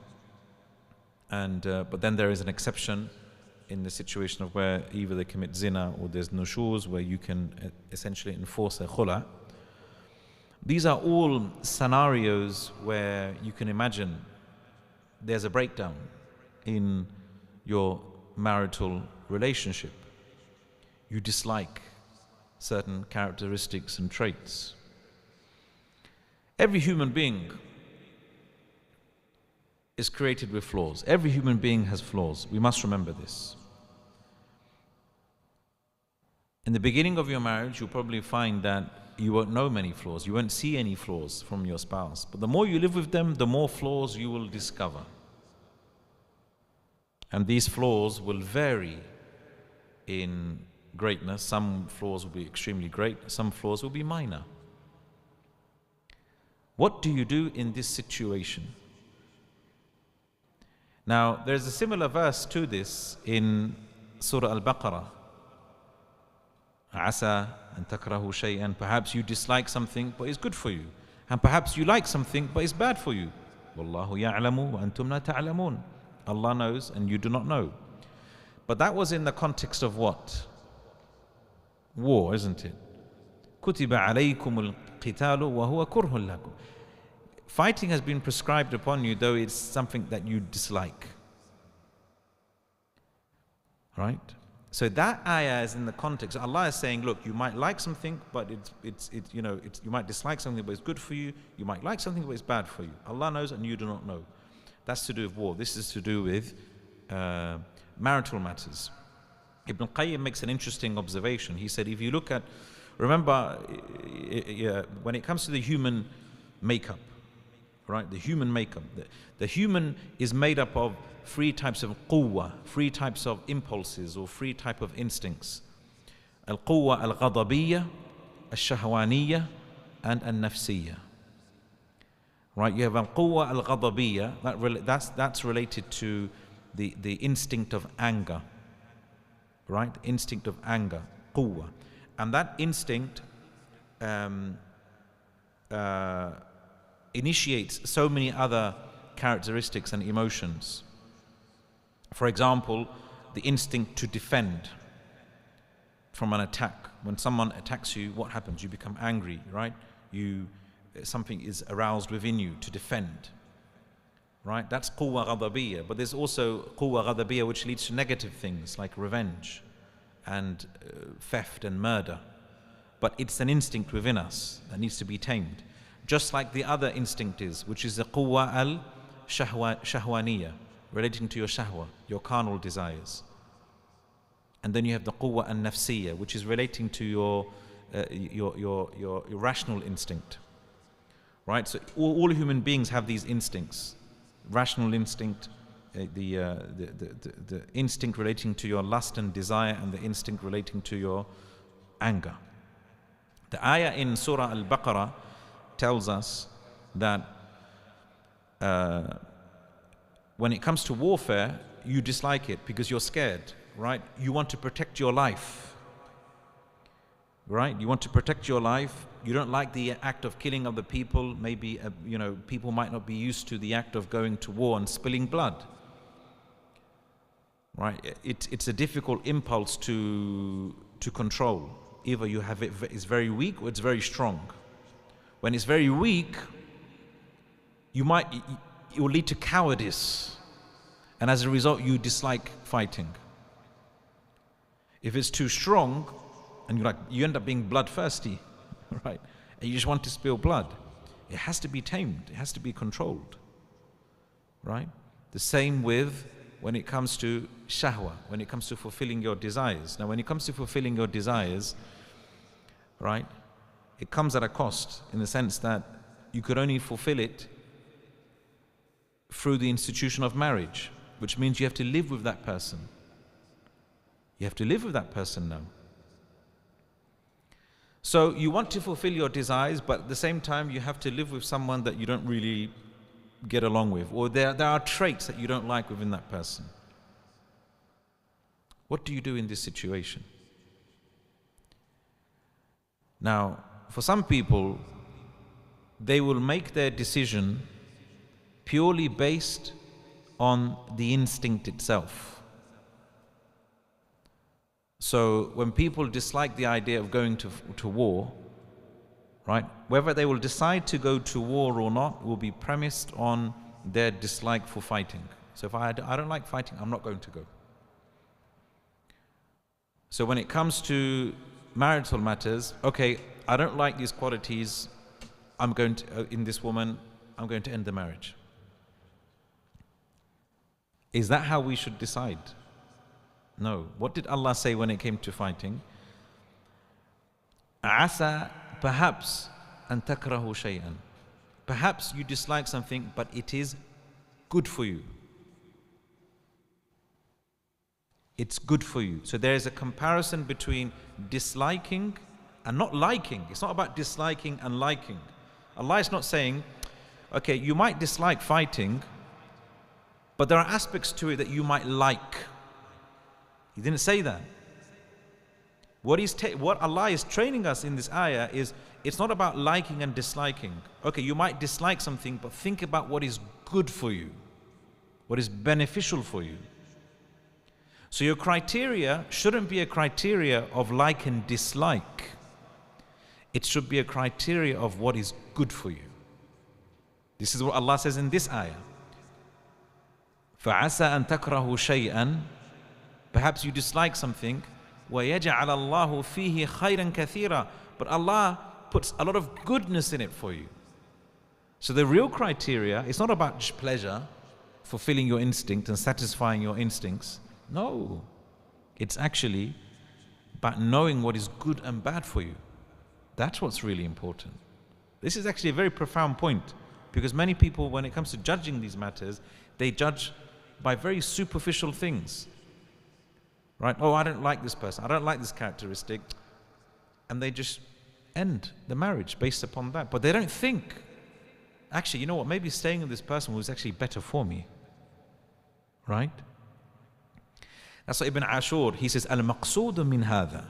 and but then there is an exception in the situation of where either they commit zina or there's nushuz, where you can essentially enforce a khula. These are all scenarios where you can imagine there's a breakdown in your marital relationship. You dislike certain characteristics and traits. Every human being is created with flaws. Every human being has flaws. We must remember this. In the beginning of your marriage, you'll probably find that you won't know many flaws. You won't see any flaws from your spouse. But the more you live with them, the more flaws you will discover. And these flaws will vary in greatness. Some flaws will be extremely great. Some flaws will be minor. What do you do in this situation? Now, there's a similar verse to this in Surah Al-Baqarah. Asa an takrahu shay'an. Perhaps you dislike something, but it's good for you. And perhaps you like something, but it's bad for you. Wallahu ya'lamu wa antum la ta'lamun. Allah knows and you do not know. But that was in the context of what? War, isn't it? Kutiba alaykum al-qitalu wa huwa kurhun lakum. Fighting has been prescribed upon you, though it's something that you dislike. Right? So that ayah is in the context. Allah is saying, look, you might like something, but you might dislike something, but it's good for you. You might like something, but it's bad for you. Allah knows and you do not know. That's to do with war. This is to do with marital matters. Ibn Qayyim makes an interesting observation. He said, if you look at, remember, when it comes to the human makeup, right? The human makeup. The human is made up of three types of quwwa, three types of impulses or three types of instincts. Al-quwwa al-ghadabiyya, al-shahwaniyya, and al-nafsiyya. Right, you have al-quwwa al-ghadabiyya, that's related to the instinct of anger. Right, instinct of anger, quwwa. And that instinct initiates so many other characteristics and emotions. For example, the instinct to defend from an attack. When someone attacks you, what happens? You become angry, right? Something is aroused within you to defend. Right? That's quwwa ghadabiyya. But there's also quwwa ghadabiyya which leads to negative things like revenge and theft and murder. But it's an instinct within us that needs to be tamed. Just like the other instinct is, which is the quwwa al-shahwaniyya, relating to your shahwa, your carnal desires. And then you have the quwwa al-nafsiyya, which is relating to your rational instinct. Right? So all human beings have these instincts. Rational instinct, the instinct relating to your lust and desire, and the instinct relating to your anger. The ayah in Surah Al-Baqarah tells us that when it comes to warfare, you dislike it because you're scared, right? You want to protect your life, right? You want to protect your life. You don't like the act of killing other people. Maybe, people might not be used to the act of going to war and spilling blood, right? It's a difficult impulse to control. Either you have it's very weak or it's very strong. When it's very weak, it will lead to cowardice, and as a result, you dislike fighting. If it's too strong, and you end up being bloodthirsty, right? And you just want to spill blood. It has to be tamed. It has to be controlled, right? The same with when it comes to shahwa, when it comes to fulfilling your desires. Now, when it comes to fulfilling your desires, right, it comes at a cost, in the sense that you could only fulfill it through the institution of marriage, which means you have to live with that person. You have to live with that person now. So you want to fulfill your desires, but at the same time you have to live with someone that you don't really get along with, or there are traits that you don't like within that person. What do you do in this situation? Now, for some people, they will make their decision purely based on the instinct itself. So when people dislike the idea of going to war, right, whether they will decide to go to war or not will be premised on their dislike for fighting. So if I don't like fighting, I'm not going to go. So when it comes to marital matters, okay, I don't like these qualities, in this woman, I'm going to end the marriage. Is that how we should decide? No. What did Allah say when it came to fighting? Asa, perhaps, an takrahu shay'an. Perhaps you dislike something, but it is good for you. It's good for you. So there is a comparison between disliking and not liking. It's not about disliking and liking. Allah is not saying, okay, you might dislike fighting, but there are aspects to it that you might like. He didn't say that. What Allah is training us in this ayah is, it's not about liking and disliking. Okay, you might dislike something, but think about what is good for you, what is beneficial for you. So your criteria shouldn't be a criteria of like and dislike. It should be a criteria of what is good for you. This is what Allah says in this ayah. فَعَسَى أَن تَكْرَهُ شَيْئًا. Perhaps you dislike something. وَيَجْعَلَ اللَّهُ فِيهِ خَيْرًا كَثِيرًا. But Allah puts a lot of goodness in it for you. So the real criteria is not about just pleasure, fulfilling your instinct and satisfying your instincts. No. It's actually about knowing what is good and bad for you. That's what's really important. This is actually a very profound point. Because many people, when it comes to judging these matters, they judge by very superficial things. Right? Oh, I don't like this person. I don't like this characteristic. And they just end the marriage based upon that. But they don't think, actually, you know what? Maybe staying with this person was actually better for me. Right? That's what Ibn Ashur, he says, Al-maqsood min hadha.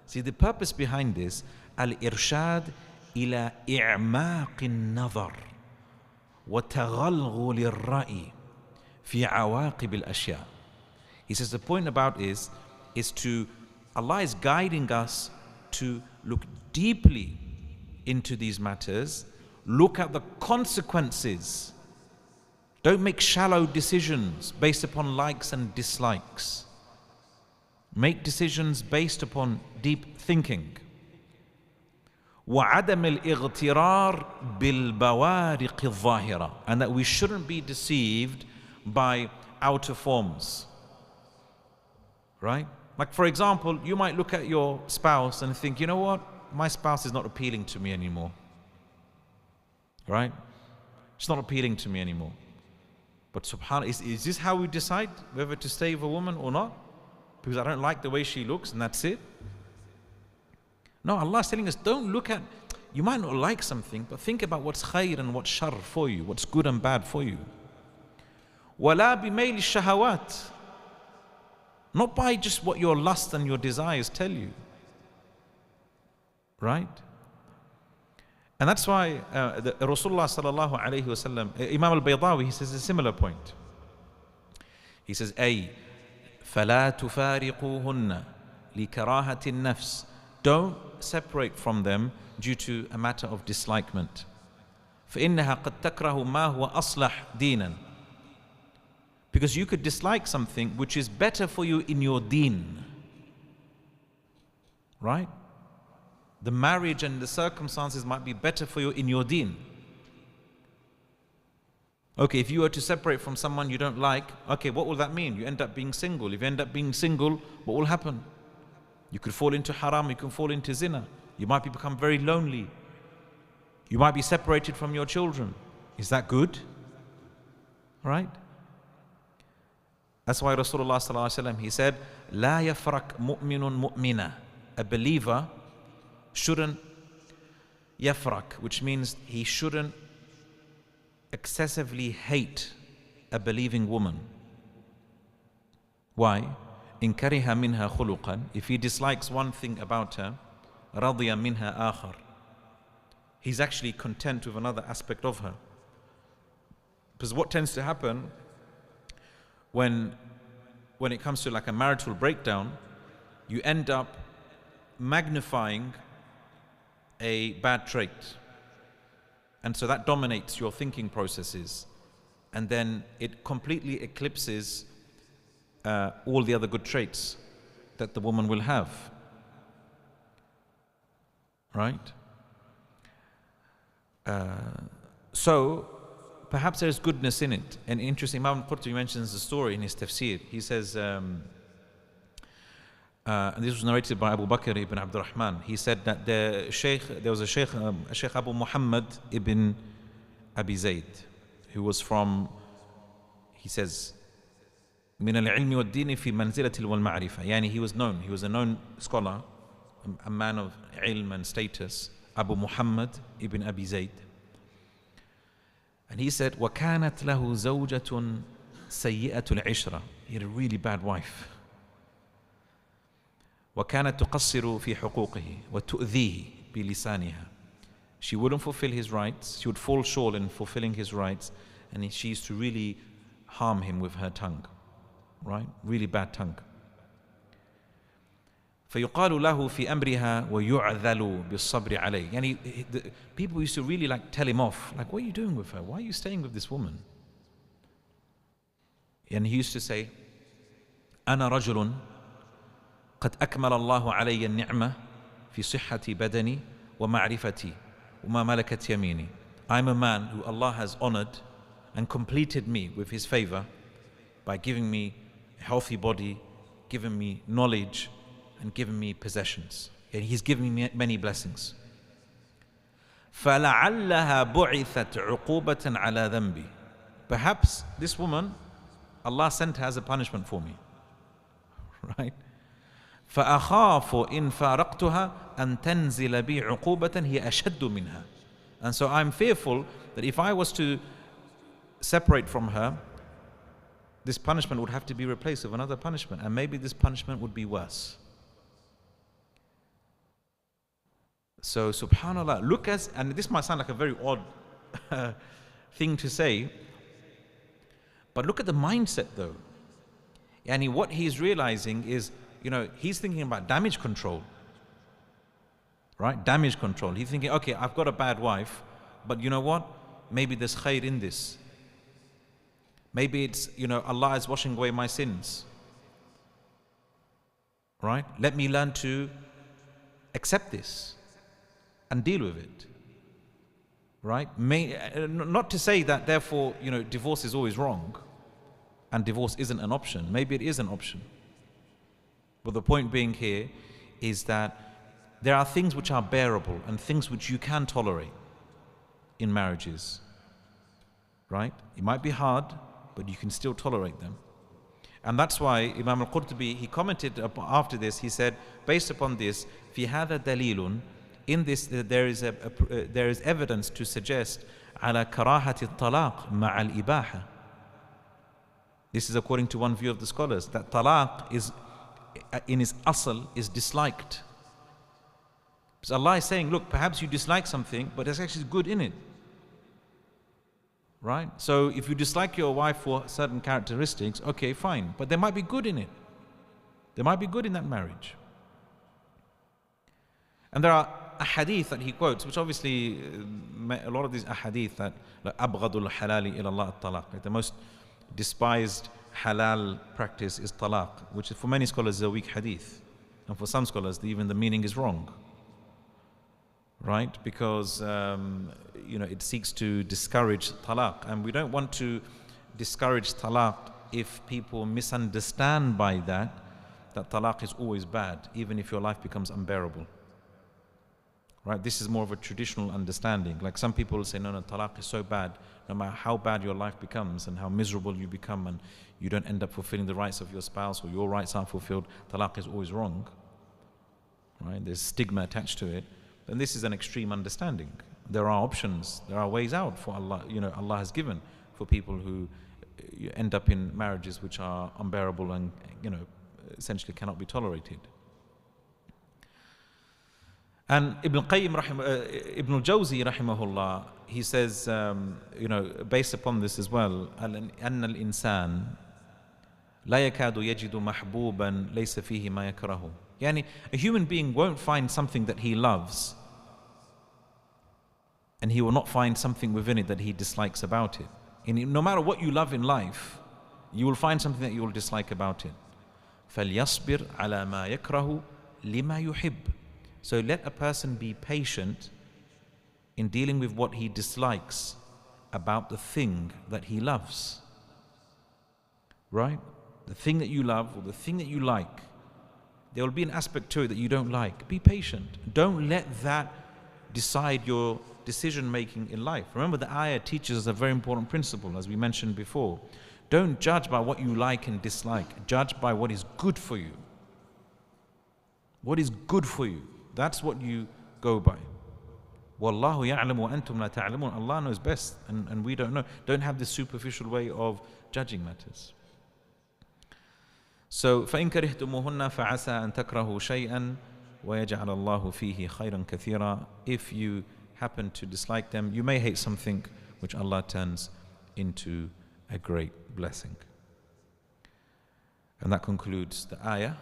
See, the purpose behind this, Al-irshad ila i'maq al-nazar wa taghalghul al-ra'i fi awaqib al-ashya. He says the point about is to, Allah is guiding us to look deeply into these matters, look at the consequences. Don't make shallow decisions based upon likes and dislikes. Make decisions based upon deep thinking. وَعَدَمِ الْإِغْتِرَارِ بِالْبَوَارِقِ الظَّاهِرَةِ. And that we shouldn't be deceived by outer forms. Right? Like for example, you might look at your spouse and think, you know what? My spouse is not appealing to me anymore. Right? It's not appealing to me anymore. But subhanAllah, is this how we decide whether to stay with a woman or not? Because I don't like the way she looks and that's it? No, Allah is telling us, don't look at, you might not like something, but think about what's khair and what's shar for you, what's good and bad for you. وَلَا بِمَيْلِ الشَّهَوَاتِ. Not by just what your lust and your desires tell you. Right? And that's why Rasulullah sallallahu alayhi wa sallam, Imam al-Baydawi, he says a similar point. He says, أي فَلَا تُفَارِقُوهُنَّ لِكَرَاهَةِ النَّفْسِ. Don't separate from them due to a matter of dislikement. فَإِنَّهَا قَدْ تَكْرَهُ مَا هُوَ أَصْلَحْ دِينًا. Because you could dislike something which is better for you in your deen. Right? The marriage and the circumstances might be better for you in your deen. Okay, if you were to separate from someone you don't like, okay, what will that mean? You end up being single. If you end up being single, what will happen? You could fall into haram, you can fall into zina. You might become very lonely. You might be separated from your children. Is that good? Right? That's why Rasulullah sallallahu alaihi wasallam, he said, لا يفرق مؤمن مؤمنة. A believer shouldn't yafrak, which means he shouldn't excessively hate a believing woman. Why? إن كره منها خلقا. If he dislikes one thing about her, رضي منها آخر. He's actually content with another aspect of her. Because what tends to happen when it comes to like a marital breakdown, you end up magnifying a bad trait. And so that dominates your thinking processes. And then it completely eclipses all the other good traits that the woman will have. Right? So, perhaps there's goodness in it. And interesting, Imam Qurtubi mentions the story in his Tafseer. He says, and this was narrated by Abu Bakr ibn Abdurrahman. He said that there was a Sheikh Abu Muhammad ibn Abi Zayd, who was from, he says, من العلم والدين في منزلة والمعرفة. يعني he was a known scholar, a man of ilm and status, Abu Muhammad ibn Abi Zayd. And he said, وَكَانَتْ لَهُ زَوْجَةٌ سَيِّئَةُ الْعِشْرَةِ. He had a really bad wife. وَكَانَتْ تُقَصِّرُ فِي حُقُوقِهِ وَتُؤْذِيهِ بِلِسَانِهَا. She wouldn't fulfill his rights. She would fall short in fulfilling his rights. And she used to really harm him with her tongue. Right? Really bad tongue. فَيُقَالُ لَهُ فِي أَمْرِهَا وَيُعْذَلُ بِالصَّبْرِ عَلَيْهِ. Yani people used to really like tell him off. Like, what are you doing with her? Why are you staying with this woman? And he used to say, أَنَا رَجُلٌ قد أكمل الله علي النعمة في صحة بدني ومعرفتي وما ملكت يميني. I'm a man who Allah has honored and completed me with His favor by giving me a healthy body, giving me knowledge, and giving me possessions. And He's given me many blessings. فَلَعَلَّهَا بُعِثَتْ عُقُوبَةً عَلَى ذَنْبِي. Perhaps this woman, Allah sent her as a punishment for me. Right? فَأَخَافُ إِن فَارَقْتُهَا أَن تَنْزِلَ بِي عُقُوبَةً هِيَ أَشَدُّ مِنْهَا. And so I'm fearful that if I was to separate from her, this punishment would have to be replaced with another punishment, and maybe this punishment would be worse. So subhanallah, look as, and this might sound like a very odd thing to say, but look at the mindset though. And what he's realizing is, he's thinking about damage control. Right? Damage control. He's thinking, okay, I've got a bad wife, but you know what? Maybe there's khair in this. Maybe it's, Allah is washing away my sins. Right? Let me learn to accept this and deal with it. Right? Not to say that therefore, divorce is always wrong and divorce isn't an option. Maybe it is an option. But the point being here is that there are things which are bearable and things which you can tolerate in marriages. Right? It might be hard, but you can still tolerate them. And that's why Imam al-Qurtubi, he commented after this, he said, based upon this, في هذا دليل, in this there is evidence to suggest على كراهة الطلاق مع الإباحة. This is according to one view of the scholars, that talaq is, in its asl, is disliked. Because Allah is saying, look, perhaps you dislike something, but there's actually good in it. Right? So if you dislike your wife for certain characteristics, okay, fine. But there might be good in it. There might be good in that marriage. And there are ahadith that he quotes, which obviously, a lot of these ahadith that, like, أَبْغَضُ الْحَلَالِ إِلَى اللَّهِ الطَّلَاقِ, like the most despised halal practice is talaq, which for many scholars is a weak hadith. And for some scholars, even the meaning is wrong. Right? Because, it seeks to discourage talaq. And we don't want to discourage talaq if people misunderstand by that talaq is always bad, even if your life becomes unbearable. Right? This is more of a traditional understanding. Like some people will say, no, talaq is so bad, no matter how bad your life becomes and how miserable you become and you don't end up fulfilling the rights of your spouse or your rights aren't fulfilled, talaq is always wrong. Right? There's stigma attached to it. Then this is an extreme understanding. There are options, there are ways out for Allah, Allah has given for people who end up in marriages which are unbearable and, essentially cannot be tolerated. And Ibn al-Jawzi rahimahullah, he says, based upon this as well, أن الإنسان لا يكاد يجد محبوبا ليس فيه ما يكرهه. Yani, a human being won't find something that he loves, and he will not find something within it that he dislikes about it. No matter what you love in life, you will find something that you will dislike about it. فَلْيَصْبِرْ عَلَى مَا يَكْرَهُ لِمَا يُحِبُّ. So let a person be patient in dealing with what he dislikes about the thing that he loves. Right? The thing that you love or the thing that you like, there will be an aspect to it that you don't like. Be patient. Don't let that decide your decision making in life. Remember, the ayah teaches us a very important principle, as we mentioned before. Don't judge by what you like and dislike. Judge by what is good for you. What is good for you. That's what you go by. Wallahu ya'lamu wa antum la ta'lamun. Allah knows best and we don't know. Don't have this superficial way of judging matters. So, فَإِن كَرِهْتُمُوهُنَّ فَعَسَىٰ أَن تَكْرَهُوا شَيْئًا وَيَجْعَلَ اللَّهُ فِيهِ خَيْرًا كَثِيرًا. If you happen to dislike them, you may hate something which Allah turns into a great blessing. And that concludes the ayah.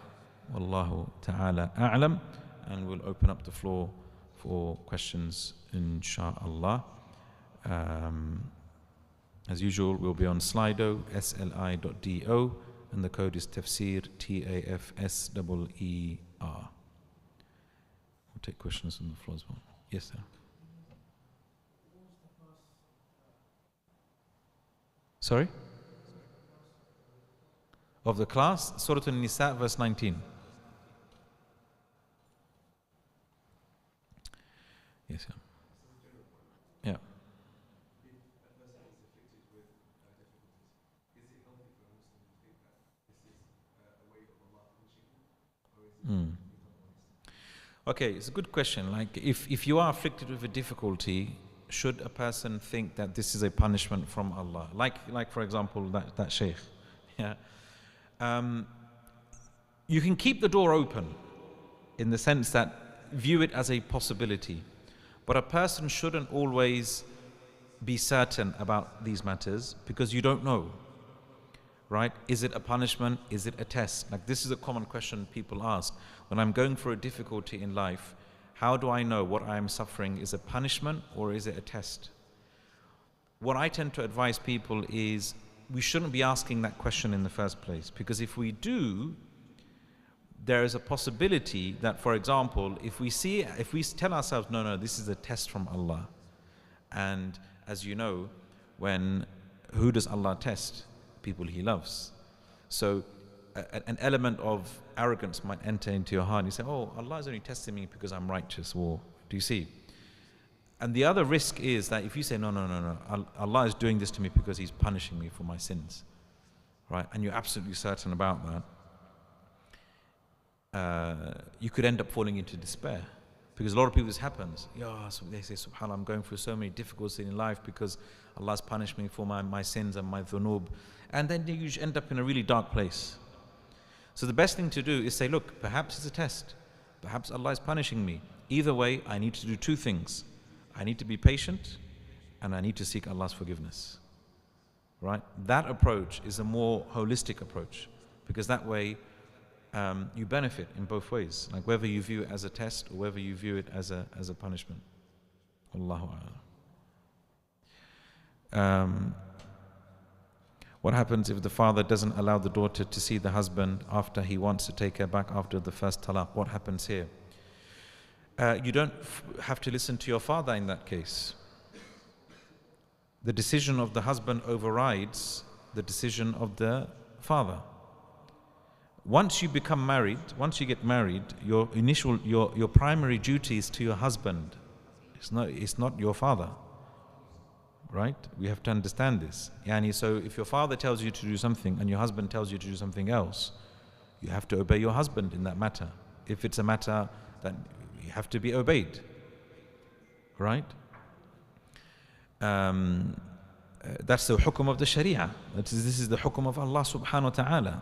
Wallahu ta'ala a'lam. And we'll open up the floor for questions, insha'Allah. As usual, we'll be on Slido, sli.do. And the code is Tafseer, Tafseer. We'll take questions on the floor as well. Yes, sir. Sorry? Of the class, Surah An-Nisa, verse 19. Yes, sir. Okay, it's a good question. Like, if you are afflicted with a difficulty, should a person think that this is a punishment from Allah? Like for example, that Sheikh. Yeah. You can keep the door open in the sense that view it as a possibility. But a person shouldn't always be certain about these matters because you don't know. Right? Is it a punishment? Is it a test? Like, this is a common question people ask. When I'm going through a difficulty in life, how do I know what I am suffering is a punishment or is it a test? What I tend to advise people is we shouldn't be asking that question in the first place, because if we do, there is a possibility that, for example, if we tell ourselves, no, this is a test from Allah. And as you know, who does Allah test? People He loves. So an element of arrogance might enter into your heart. You say, oh, Allah is only testing me because I'm righteous. Or do you see? And the other risk is that if you say, no, Allah is doing this to me because He's punishing me for my sins, right? And you're absolutely certain about that, you could end up falling into despair. Because a lot of people, this happens. Yeah, so they say, subhanAllah, I'm going through so many difficulties in life because Allah's punished me for my sins and my dhunub. And then you end up in a really dark place. So the best thing to do is say, look, perhaps it's a test. Perhaps Allah is punishing me. Either way, I need to do two things. I need to be patient and I need to seek Allah's forgiveness. Right? That approach is a more holistic approach, because that way you benefit in both ways. Like whether you view it as a test or whether you view it as a punishment. Allahu A'lam. What happens if the father doesn't allow the daughter to see the husband after he wants to take her back after the first talaq? What happens here? You don't have to listen to your father in that case. The decision of the husband overrides the decision of the father. Once you become married, once you get married, your primary duty is to your husband. It's not your father. Right? We have to understand this. So if your father tells you to do something and your husband tells you to do something else, you have to obey your husband in that matter. If it's a matter that you have to be obeyed. Right? That's the hukum of the Sharia. This is the hukum of Allah subhanahu wa ta'ala.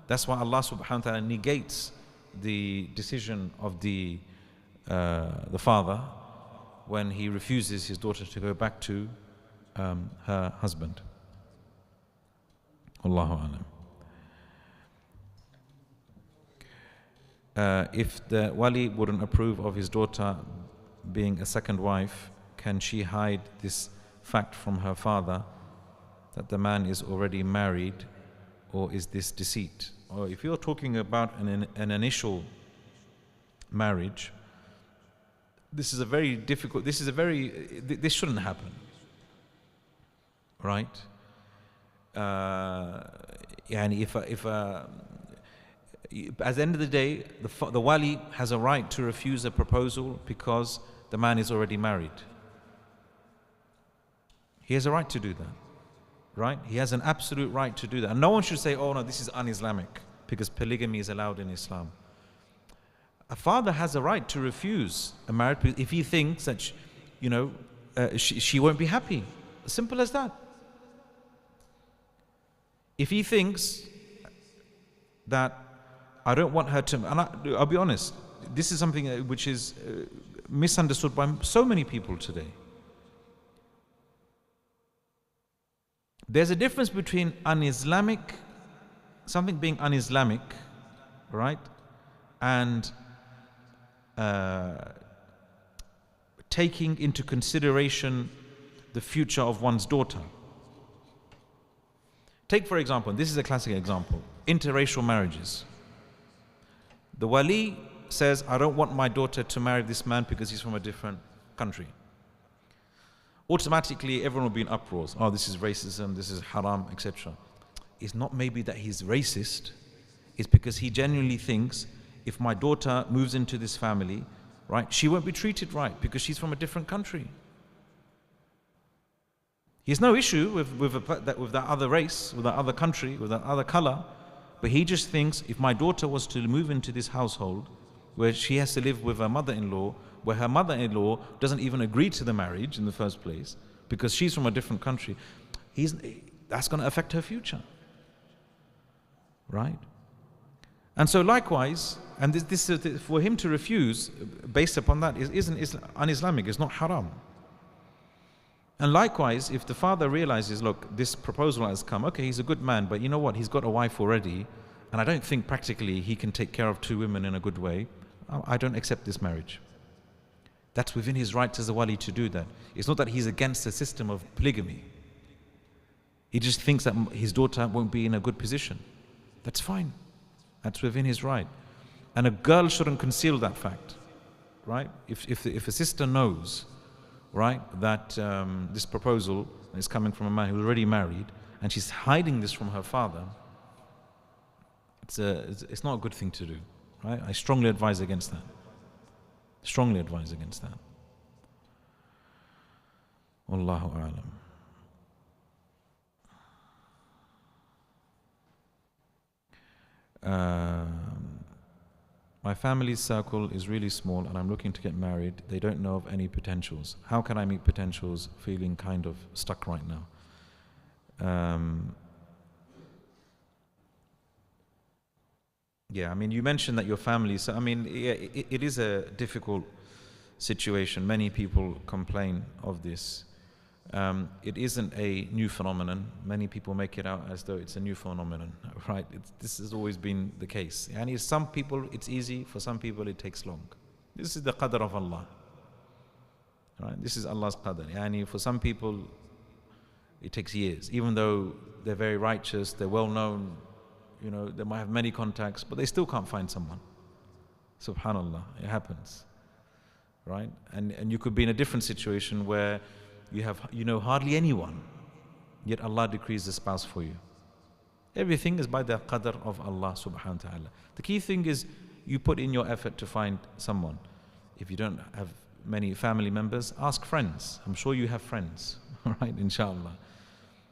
That's why Allah subhanahu wa ta'ala negates the decision of the father when he refuses his daughter to go back to her husband. Allahu Alam. If the wali wouldn't approve of his daughter being a second wife, can she hide this fact from her father that the man is already married, or is this deceit? Or if you're talking about an initial marriage, this shouldn't happen. Right? If at the end of the day, the wali has a right to refuse a proposal because the man is already married. He has a right to do that. Right? He has an absolute right to do that. And no one should say, oh no, this is un-Islamic, because polygamy is allowed in Islam. A father has a right to refuse a marriage if he thinks that, she won't be happy. Simple as that. If he thinks that I don't want her to, and I'll be honest, this is something which is misunderstood by so many people today. There's a difference between un-Islamic, something being un-Islamic, right, and taking into consideration the future of one's daughter. Take, for example, this is a classic example, interracial marriages. The wali says, I don't want my daughter to marry this man because he's from a different country. Automatically, everyone will be in uproars. Oh, this is racism, this is haram, etc. It's not maybe that he's racist. It's because he genuinely thinks, if my daughter moves into this family, right, she won't be treated right because she's from a different country. He has no issue with that other race, with that other country, with that other color, but he just thinks, if my daughter was to move into this household, where she has to live with her mother-in-law, where her mother-in-law doesn't even agree to the marriage in the first place because she's from a different country, that's going to affect her future. Right? And so likewise, and this for him to refuse based upon that isn't un-Islamic, it's not haram. And likewise, if the father realizes, look, this proposal has come, okay, he's a good man, but you know what, he's got a wife already, and I don't think practically he can take care of two women in a good way, I don't accept this marriage. That's within his rights as a wali to do that. It's not that he's against the system of polygamy. He just thinks that his daughter won't be in a good position. That's fine. That's within his right. And a girl shouldn't conceal that fact, right? If a sister knows, right, that this proposal is coming from a man who's already married, and she's hiding this from her father, it's not a good thing to do, right? I strongly advise against that. Strongly advise against that. Wallahu a'lam. My family's circle is really small and I'm looking to get married. They don't know of any potentials. How can I meet potentials feeling kind of stuck right now? Yeah, I mean, you mentioned that your family, so I mean, yeah, it is a difficult situation. Many people complain of this. It isn't a new phenomenon. Many people make it out as though it's a new phenomenon, right? This has always been the case. And some people it's easy, for some people it takes long. This is the qadr of Allah, right? This is Allah's qadr. Yani for some people it takes years, even though they're very righteous, they're well known, you know, they might have many contacts, but they still can't find someone. Subhanallah, it happens, right? And you could be in a different situation where you know hardly anyone, yet Allah decrees the spouse for you. Everything is by the qadr of Allah subhanahu wa ta'ala. The key thing is you put in your effort to find someone. If you don't have many family members, ask friends. I'm sure you have friends, right? Inshallah.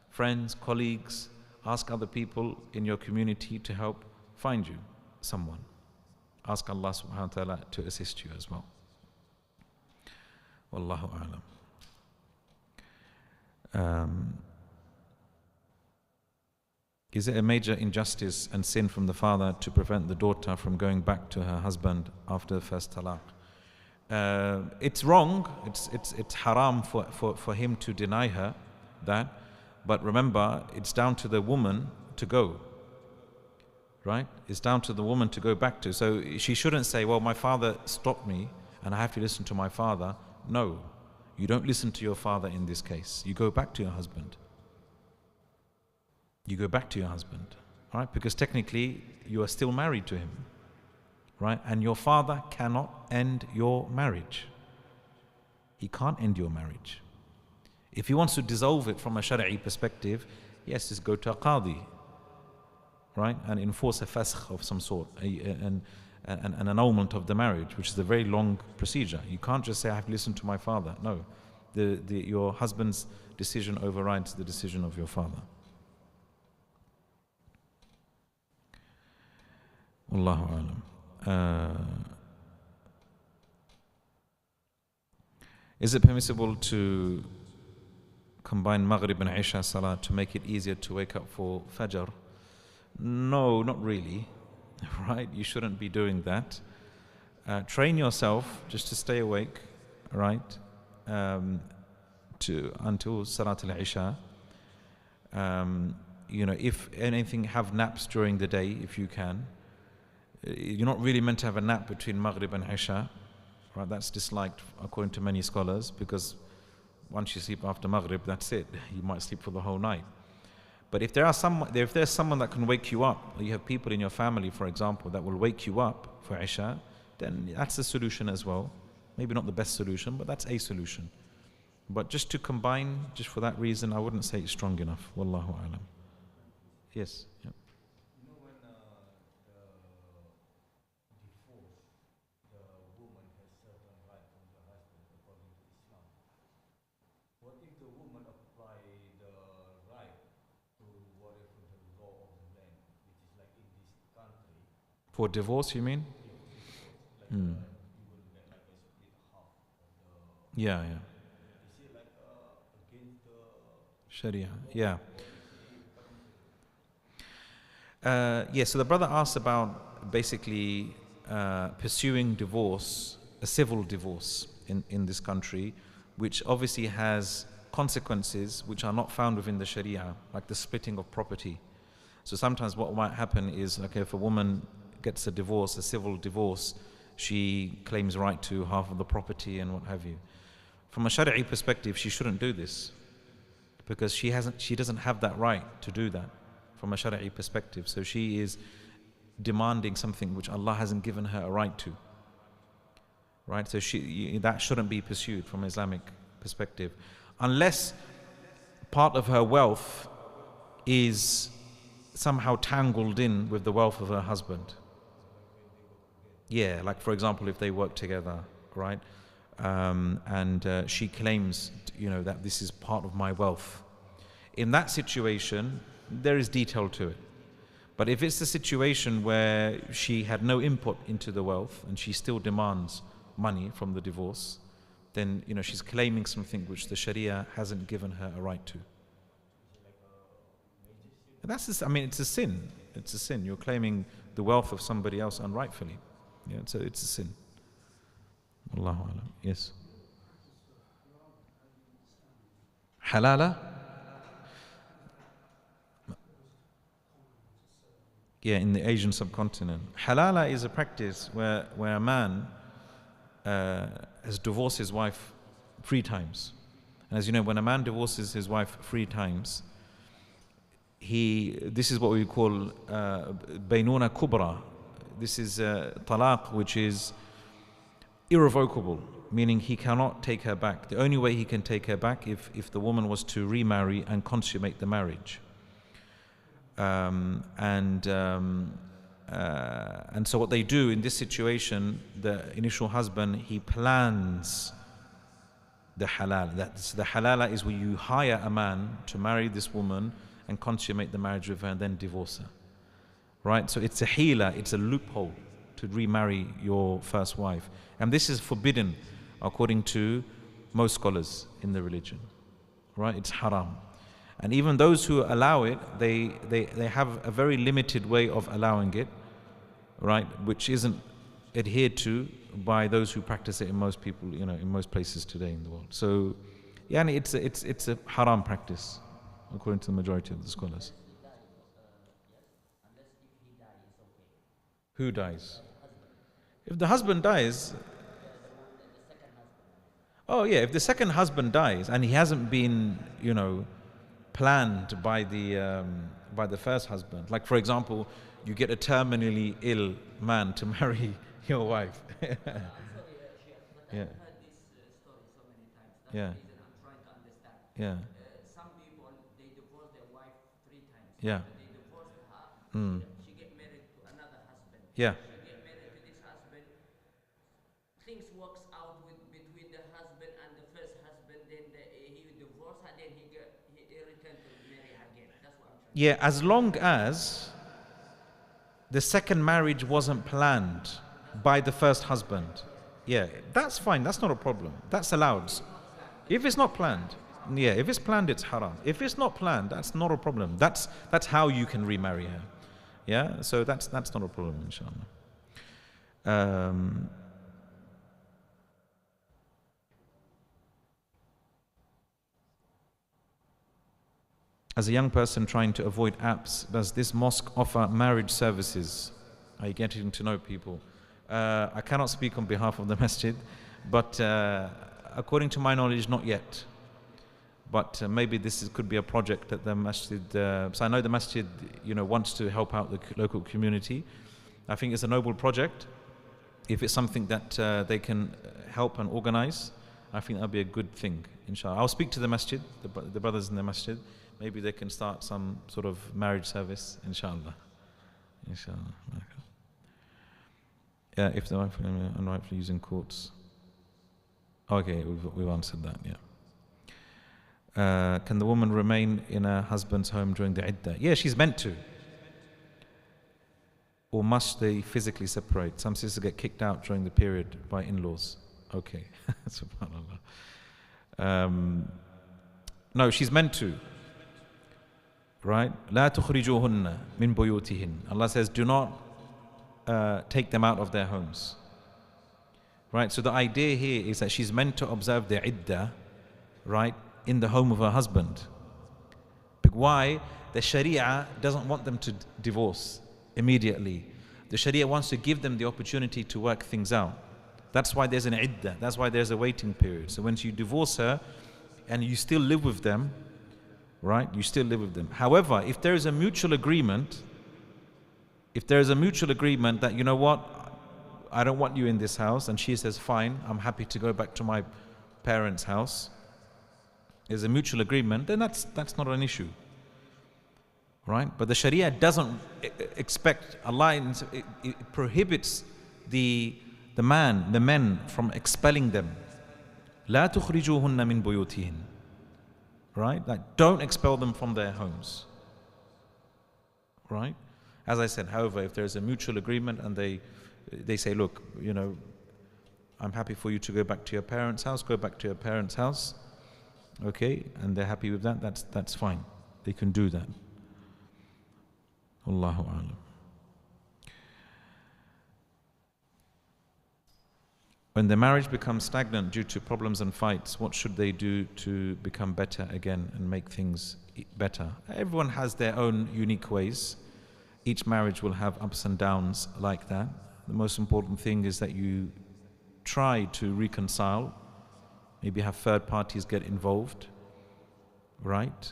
Friends, colleagues, ask other people in your community to help find you someone. Ask Allah subhanahu wa ta'ala to assist you as well. Wallahu a'lam. Is it a major injustice and sin from the father to prevent the daughter from going back to her husband after the first talaq? It's wrong, it's haram for him to deny her that, but remember, it's down to the woman to go, right? It's down to the woman to go back to. So she shouldn't say, well, my father stopped me and I have to listen to my father. No. You don't listen to your father in this case. You go back to your husband. You go back to your husband, right? Because technically you are still married to him, right? And your father cannot end your marriage. He can't end your marriage. If he wants to dissolve it from a shari'i perspective, yes, just go to a qadi, right? And enforce a fasakh of some sort, an annulment of the marriage, which is a very long procedure. You can't just say, I have to listen to my father. No, your husband's decision overrides the decision of your father. Wallahu alam. Is it permissible to combine Maghrib and Isha Salah to make it easier to wake up for Fajr? No, not really. Right? You shouldn't be doing that. Train yourself just to stay awake, right? Until Salat al-Isha. You know, if anything, have naps during the day if you can. You're not really meant to have a nap between Maghrib and Isha, right? That's disliked according to many scholars, because once you sleep after Maghrib, that's it. You might sleep for the whole night. But if there's someone that can wake you up, you have people in your family, for example, that will wake you up for Isha, then that's a solution as well. Maybe not the best solution, but that's a solution. But just to combine, just for that reason, I wouldn't say it's strong enough. Wallahu alam. Yes. Yep. You know, when the divorce, the woman has certain right from the husband according to Islam. What if the woman apply the right to whatever the law of the land, which is like in this country? For divorce, you mean? Like Mm. he will get like a split half of the. Yeah, yeah. Is it like against the Sharia. law, Yeah. or is it permissible? Yeah, so the brother asked about basically pursuing divorce, a civil divorce in this country, which obviously has consequences which are not found within the Sharia, like the splitting of property. So sometimes what might happen is, okay, if a woman gets a divorce, a civil divorce, she claims right to half of the property and what have you. From a Shari'i perspective, she shouldn't do this because she doesn't have that right to do that from a Shari'i perspective. So she is demanding something which Allah hasn't given her a right to. Right? So that shouldn't be pursued from an Islamic perspective. Unless part of her wealth is somehow tangled in with the wealth of her husband. Yeah, like for example, if they work together, right? And she claims, that this is part of my wealth. In that situation, there is detail to it. But if it's a situation where she had no input into the wealth and she still demands money from the divorce, then she's claiming something which the Sharia hasn't given her a right to. And it's a sin. It's a sin. You're claiming the wealth of somebody else unrightfully. Yeah, so it's a sin. Allahu alam. Yes. Halala? Yeah, in the Asian subcontinent. Halala is a practice where a man has divorced his wife 3 times. And as you know, when a man divorces his wife 3 times, this is what we call baynuna kubra. This is talaq, which is irrevocable, meaning he cannot take her back. The only way he can take her back if the woman was to remarry and consummate the marriage. And so what they do in this situation, the initial husband, he plans the halal. The halala is where you hire a man to marry this woman and consummate the marriage with her and then divorce her. Right? So it's a hila, it's a loophole to remarry your first wife. And this is forbidden according to most scholars in the religion. Right? It's haram. And even those who allow it, they have a very limited way of allowing it, right? Which isn't adhered to by those who practice it in most people, in most places today in the world. So, yeah, it's a haram practice, according to the majority of the scholars. Who dies? If the husband dies, oh yeah, if the second husband dies and he hasn't been, planned by the first husband. Like for example, you get a terminally ill man to marry your wife. I'm sorry, Sheikh, but Yeah. I've heard this story so many times. That's Yeah. the reason I'm trying to understand. Yeah. Some people, they divorce their wife 3 times. Yeah. After they divorce her, she get married to another husband. Yeah. She get married to this husband. Things works out between the husband and the first husband. Then he divorced her. Then he returned to marry her again. That's what I'm trying. Yeah, as long as the second marriage wasn't planned by the first husband. Yeah, that's fine. That's not a problem. That's allowed. If it's not planned, yeah, if it's planned, it's haram. If it's not planned, that's not a problem. That's how you can remarry her. Yeah, so that's not a problem, inshallah. As a young person trying to avoid apps, does this mosque offer marriage services? Are you getting to know people? I cannot speak on behalf of the masjid, but according to my knowledge, not yet. But maybe this could be a project that the masjid, so I know the masjid, wants to help out the local community. I think it's a noble project. If it's something that they can help and organize, I think that'll be a good thing, inshallah. I'll speak to the masjid, the brothers in the masjid. Maybe they can start some sort of marriage service, inshallah. Inshallah. Yeah, if the wife unrightfully using courts. Okay, we've answered that, yeah. Can the woman remain in her husband's home during the iddah? Yeah, she's meant to. Or must they physically separate? Some sisters get kicked out during the period by in-laws. Okay, subhanAllah. No, she's meant to. Right? لا تخرجوهن من بيوتهن. Allah says, do not take them out of their homes. Right? So the idea here is that she's meant to observe the iddah, right, in the home of her husband. But why? The Sharia doesn't want them to divorce immediately. The Sharia wants to give them the opportunity to work things out. That's why there's an iddah. That's why there's a waiting period. So when you divorce her and you still live with them, right? You still live with them. However, if there is a mutual agreement, that, you know what, I don't want you in this house, and she says, fine, I'm happy to go back to my parents' house, there's a mutual agreement, then that's not an issue. Right? But the Sharia doesn't expect, Allah it prohibits the men from expelling them. لا تخرجوهن من بيوتهن. Right? Like, don't expel them from their homes. Right? As I said, however, if there's a mutual agreement and they say, look, you know, I'm happy for you to go back to your parents' house, go back to your parents' house. Okay? And they're happy with that, that's fine. They can do that. Allahu A'lam. When the marriage becomes stagnant due to problems and fights, what should they do to become better again and make things better? Everyone has their own unique ways. Each marriage will have ups and downs like that. The most important thing is that you try to reconcile. Maybe have third parties get involved, right?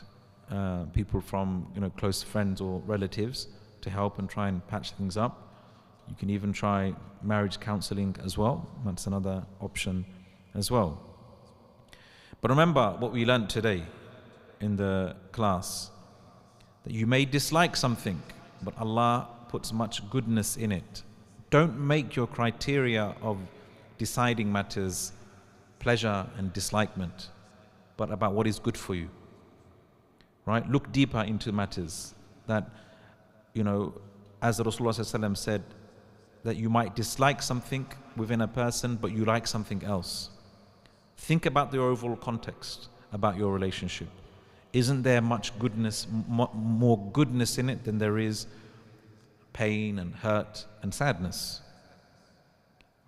People from, you know, close friends or relatives to help and try and patch things up. You can even try marriage counseling as well. That's another option as well. But remember what we learned today in the class, that you may dislike something, but Allah puts much goodness in it. Don't make your criteria of deciding matters pleasure and dislikement, but about what is good for you. Right? Look deeper into matters. That, you know, as the Rasulullah ﷺ said, that you might dislike something within a person, but you like something else. Think about the overall context about your relationship. Isn't there much goodness, more goodness in it than there is pain and hurt and sadness?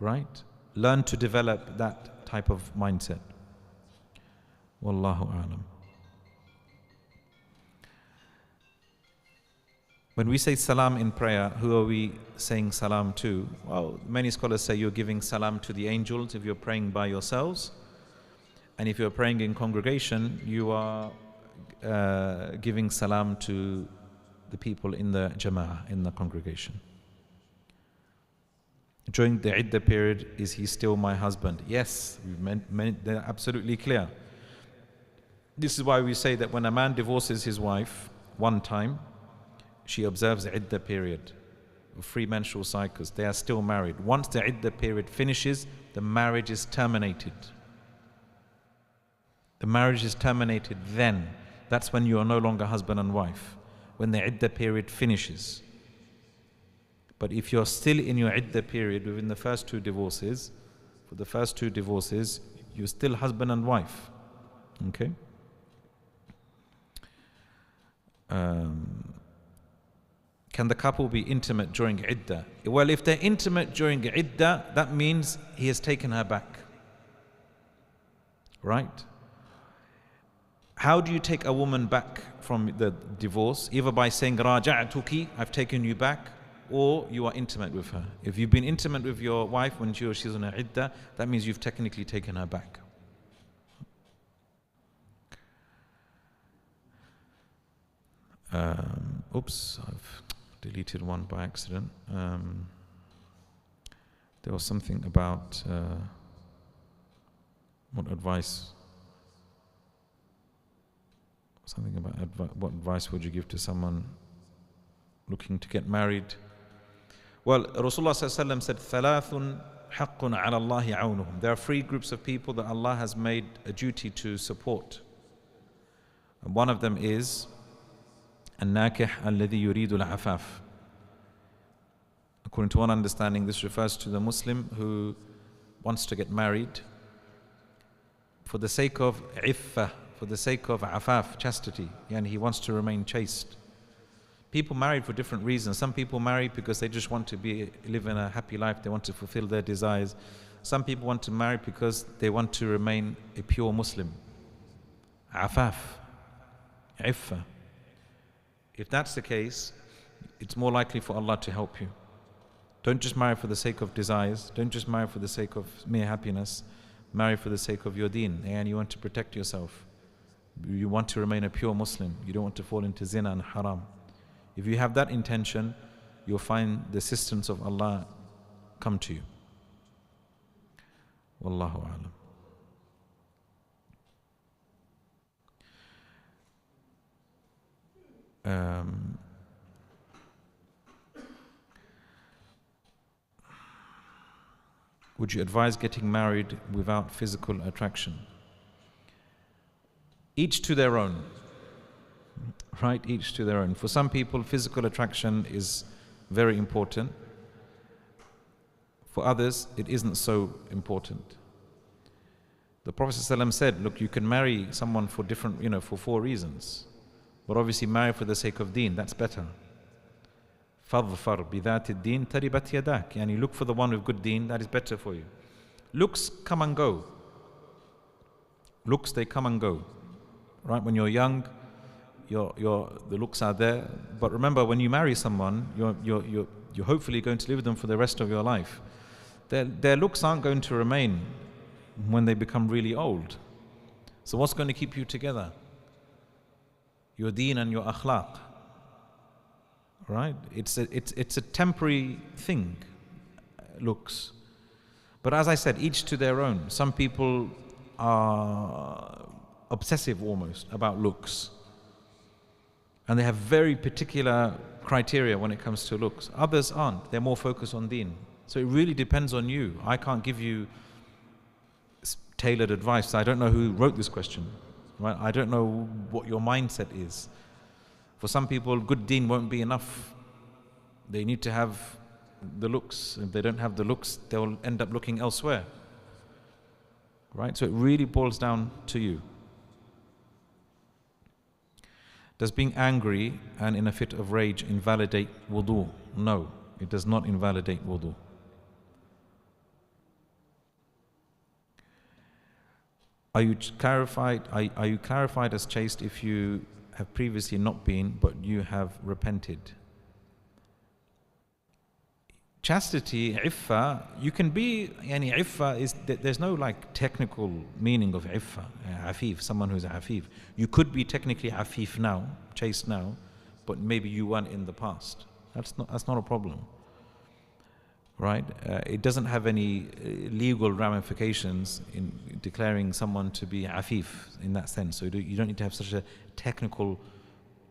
Right? Learn to develop that type of mindset. Wallahu a'lam. When we say salam in prayer, who are we saying salam to? Well, many scholars say you're giving salam to the angels if you're praying by yourselves. And if you're praying in congregation, you are giving salam to the people in the jama'ah, in the congregation. During the iddah period, is he still my husband? Yes, they're absolutely clear. This is why we say that when a man divorces his wife one time, she observes the iddah period of 3 menstrual cycles. They are still married. Once the iddah period finishes, the marriage is terminated. The marriage is terminated then. That's when you are no longer husband and wife. When the iddah period finishes. But if you're still in your iddah period within the first 2 divorces, for the first 2 divorces, you're still husband and wife. Okay? Can the couple be intimate during iddah? Well, if they're intimate during iddah, that means he has taken her back. Right? How do you take a woman back from the divorce? Either by saying, Raja'tuki, I've taken you back, or you are intimate with her. If you've been intimate with your wife when she or she's on her iddah, that means you've technically taken her back. Oops, I've deleted one by accident. There was something about what advice. Something about what advice would you give to someone looking to get married? Well, Rasulullah ﷺ said, ثَلَاثٌ حَقٌّ عَلَى اللَّهِ عَوْنُهُم. There are 3 groups of people that Allah has made a duty to support. And one of them is الناكح الذي يريد العفاف. According to one understanding, this refers to the Muslim who wants to get married for the sake of iffah, for the sake of afaf, chastity, and he wants to remain chaste. People marry for different reasons. Some people marry because they just want to live in a happy life, they want to fulfill their desires. Some people want to marry because they want to remain a pure Muslim. Afaf, iffah. If that's the case, it's more likely for Allah to help you. Don't just marry for the sake of desires. Don't just marry for the sake of mere happiness. Marry for the sake of your deen, and you want to protect yourself. You want to remain a pure Muslim. You don't want to fall into zina and haram. If you have that intention, you'll find the assistance of Allah come to you. Wallahu a'lam. Would you advise getting married without physical attraction? Each to their own. Right? Each to their own. For some people, physical attraction is very important. For others, it isn't so important. The Prophet ﷺ said, look, you can marry someone for different, for 4 reasons. But obviously marry for the sake of deen, that's better. فَظْفَرْ بِذَاتِ الدِّينِ تَرِبَتْ يَدَاكِ. Yani look for the one with good deen, that is better for you. Looks come and go. Looks, they come and go. Right? When you're young, the looks are there. But remember, when you marry someone, you're hopefully going to live with them for the rest of your life. Their looks aren't going to remain when they become really old. So what's going to keep you together? Your deen and your akhlaq. Right? It's a temporary thing, looks. But as I said, each to their own. Some people are obsessive almost about looks. And they have very particular criteria when it comes to looks. Others aren't. They're more focused on deen. So it really depends on you. I can't give you tailored advice. I don't know who wrote this question. Right? I don't know what your mindset is. For some people, good deen won't be enough. They need to have the looks. If they don't have the looks, they'll end up looking elsewhere. Right? So it really boils down to you. Does being angry and in a fit of rage invalidate wudu? No, it does not invalidate wudu. Are you clarified as chaste if you have previously not been, but you have repented? Chastity, iffa, you can be, iffa is, there's no like technical meaning of iffa, afif, someone who's afif. You could be technically afif now, chaste now, but maybe you weren't in the past. That's not a problem. Right? It doesn't have any legal ramifications in declaring someone to be afif in that sense. So you don't need to have such a technical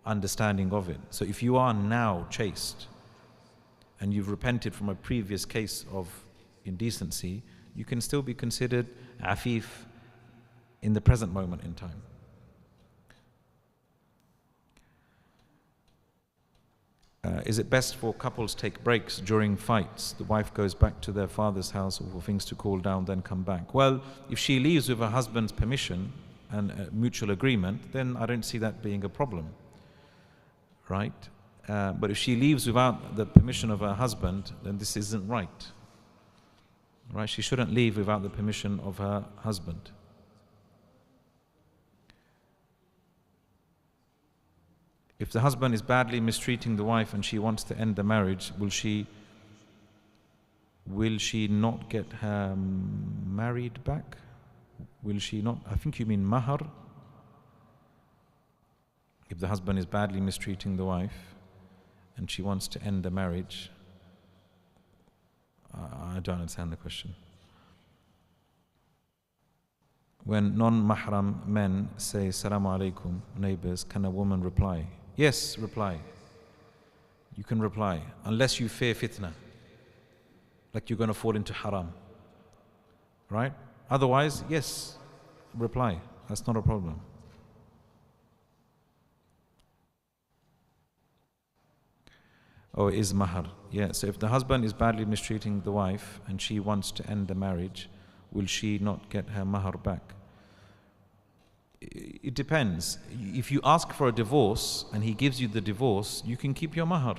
understanding of it. So if you are now chaste and you've repented from a previous case of indecency, you can still be considered afif in the present moment in time. Is it best for couples to take breaks during fights? The wife goes back to their father's house for things to cool down, then come back. Well, if she leaves with her husband's permission and mutual agreement, then I don't see that being a problem. Right? But if she leaves without the permission of her husband, then this isn't right. Right? She shouldn't leave without the permission of her husband. If the husband is badly mistreating the wife and she wants to end the marriage, will she not get her married back? Will she not? I think you mean mahar. If the husband is badly mistreating the wife and she wants to end the marriage, I don't understand the question. When non-mahram men say Assalamu alaikum, neighbors, can a woman reply? Yes, reply. You can reply, unless you fear fitna, like you're going to fall into haram. Right? Otherwise, yes, reply. That's not a problem. Oh, it is mahar. Yeah, so if the husband is badly mistreating the wife and she wants to end the marriage, will she not get her mahar back? It depends. If you ask for a divorce and he gives you the divorce, you can keep your mahar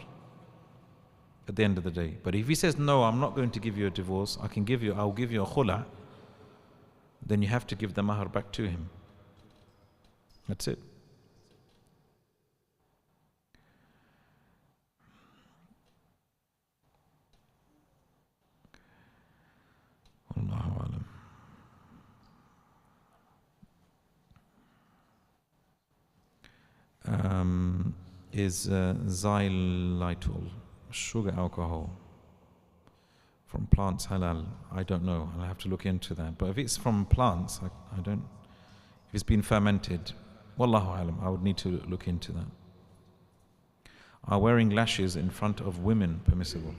at the end of the day. But if he says, no, I'm not going to give you a divorce, I'll give you a khula, then you have to give the mahar back to him. That's it. Allahu alam. Is xylitol, sugar alcohol, from plants halal? I don't know. I'll have to look into that. But if it's from plants, I don't. If it's been fermented, wallahu alam, I would need to look into that. Are wearing lashes in front of women permissible?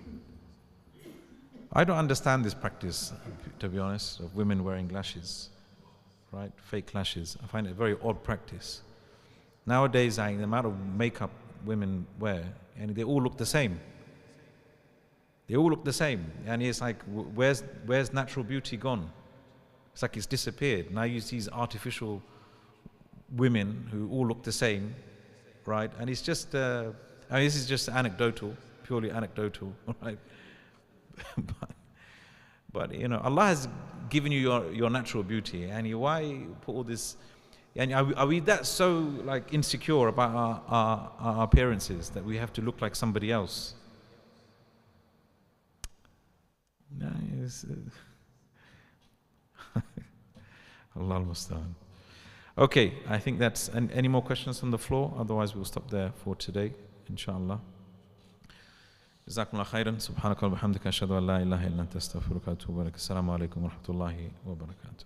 I don't understand this practice, to be honest, of women wearing lashes, right? Fake lashes. I find it a very odd practice. Nowadays, the amount of makeup women wear, and they all look the same. They all look the same. And it's like, where's natural beauty gone? It's like it's disappeared. Now you see these artificial women who all look the same, right? And it's just, this is just anecdotal, purely anecdotal, right? but you know, Allah has given you your natural beauty, and why put all this? And are we that so like insecure about our appearances that we have to look like somebody else? No, Allah al-Musta'an. Okay, I think that's. Any more questions on the floor? Otherwise, we'll stop there for today, inshallah. جزاكم الله خيرا سبحانك اللهم وبحمدك أشهد أن لا إله إلا أنت أستغفرك وأتوب إليك السلام عليكم ورحمة الله وبركاته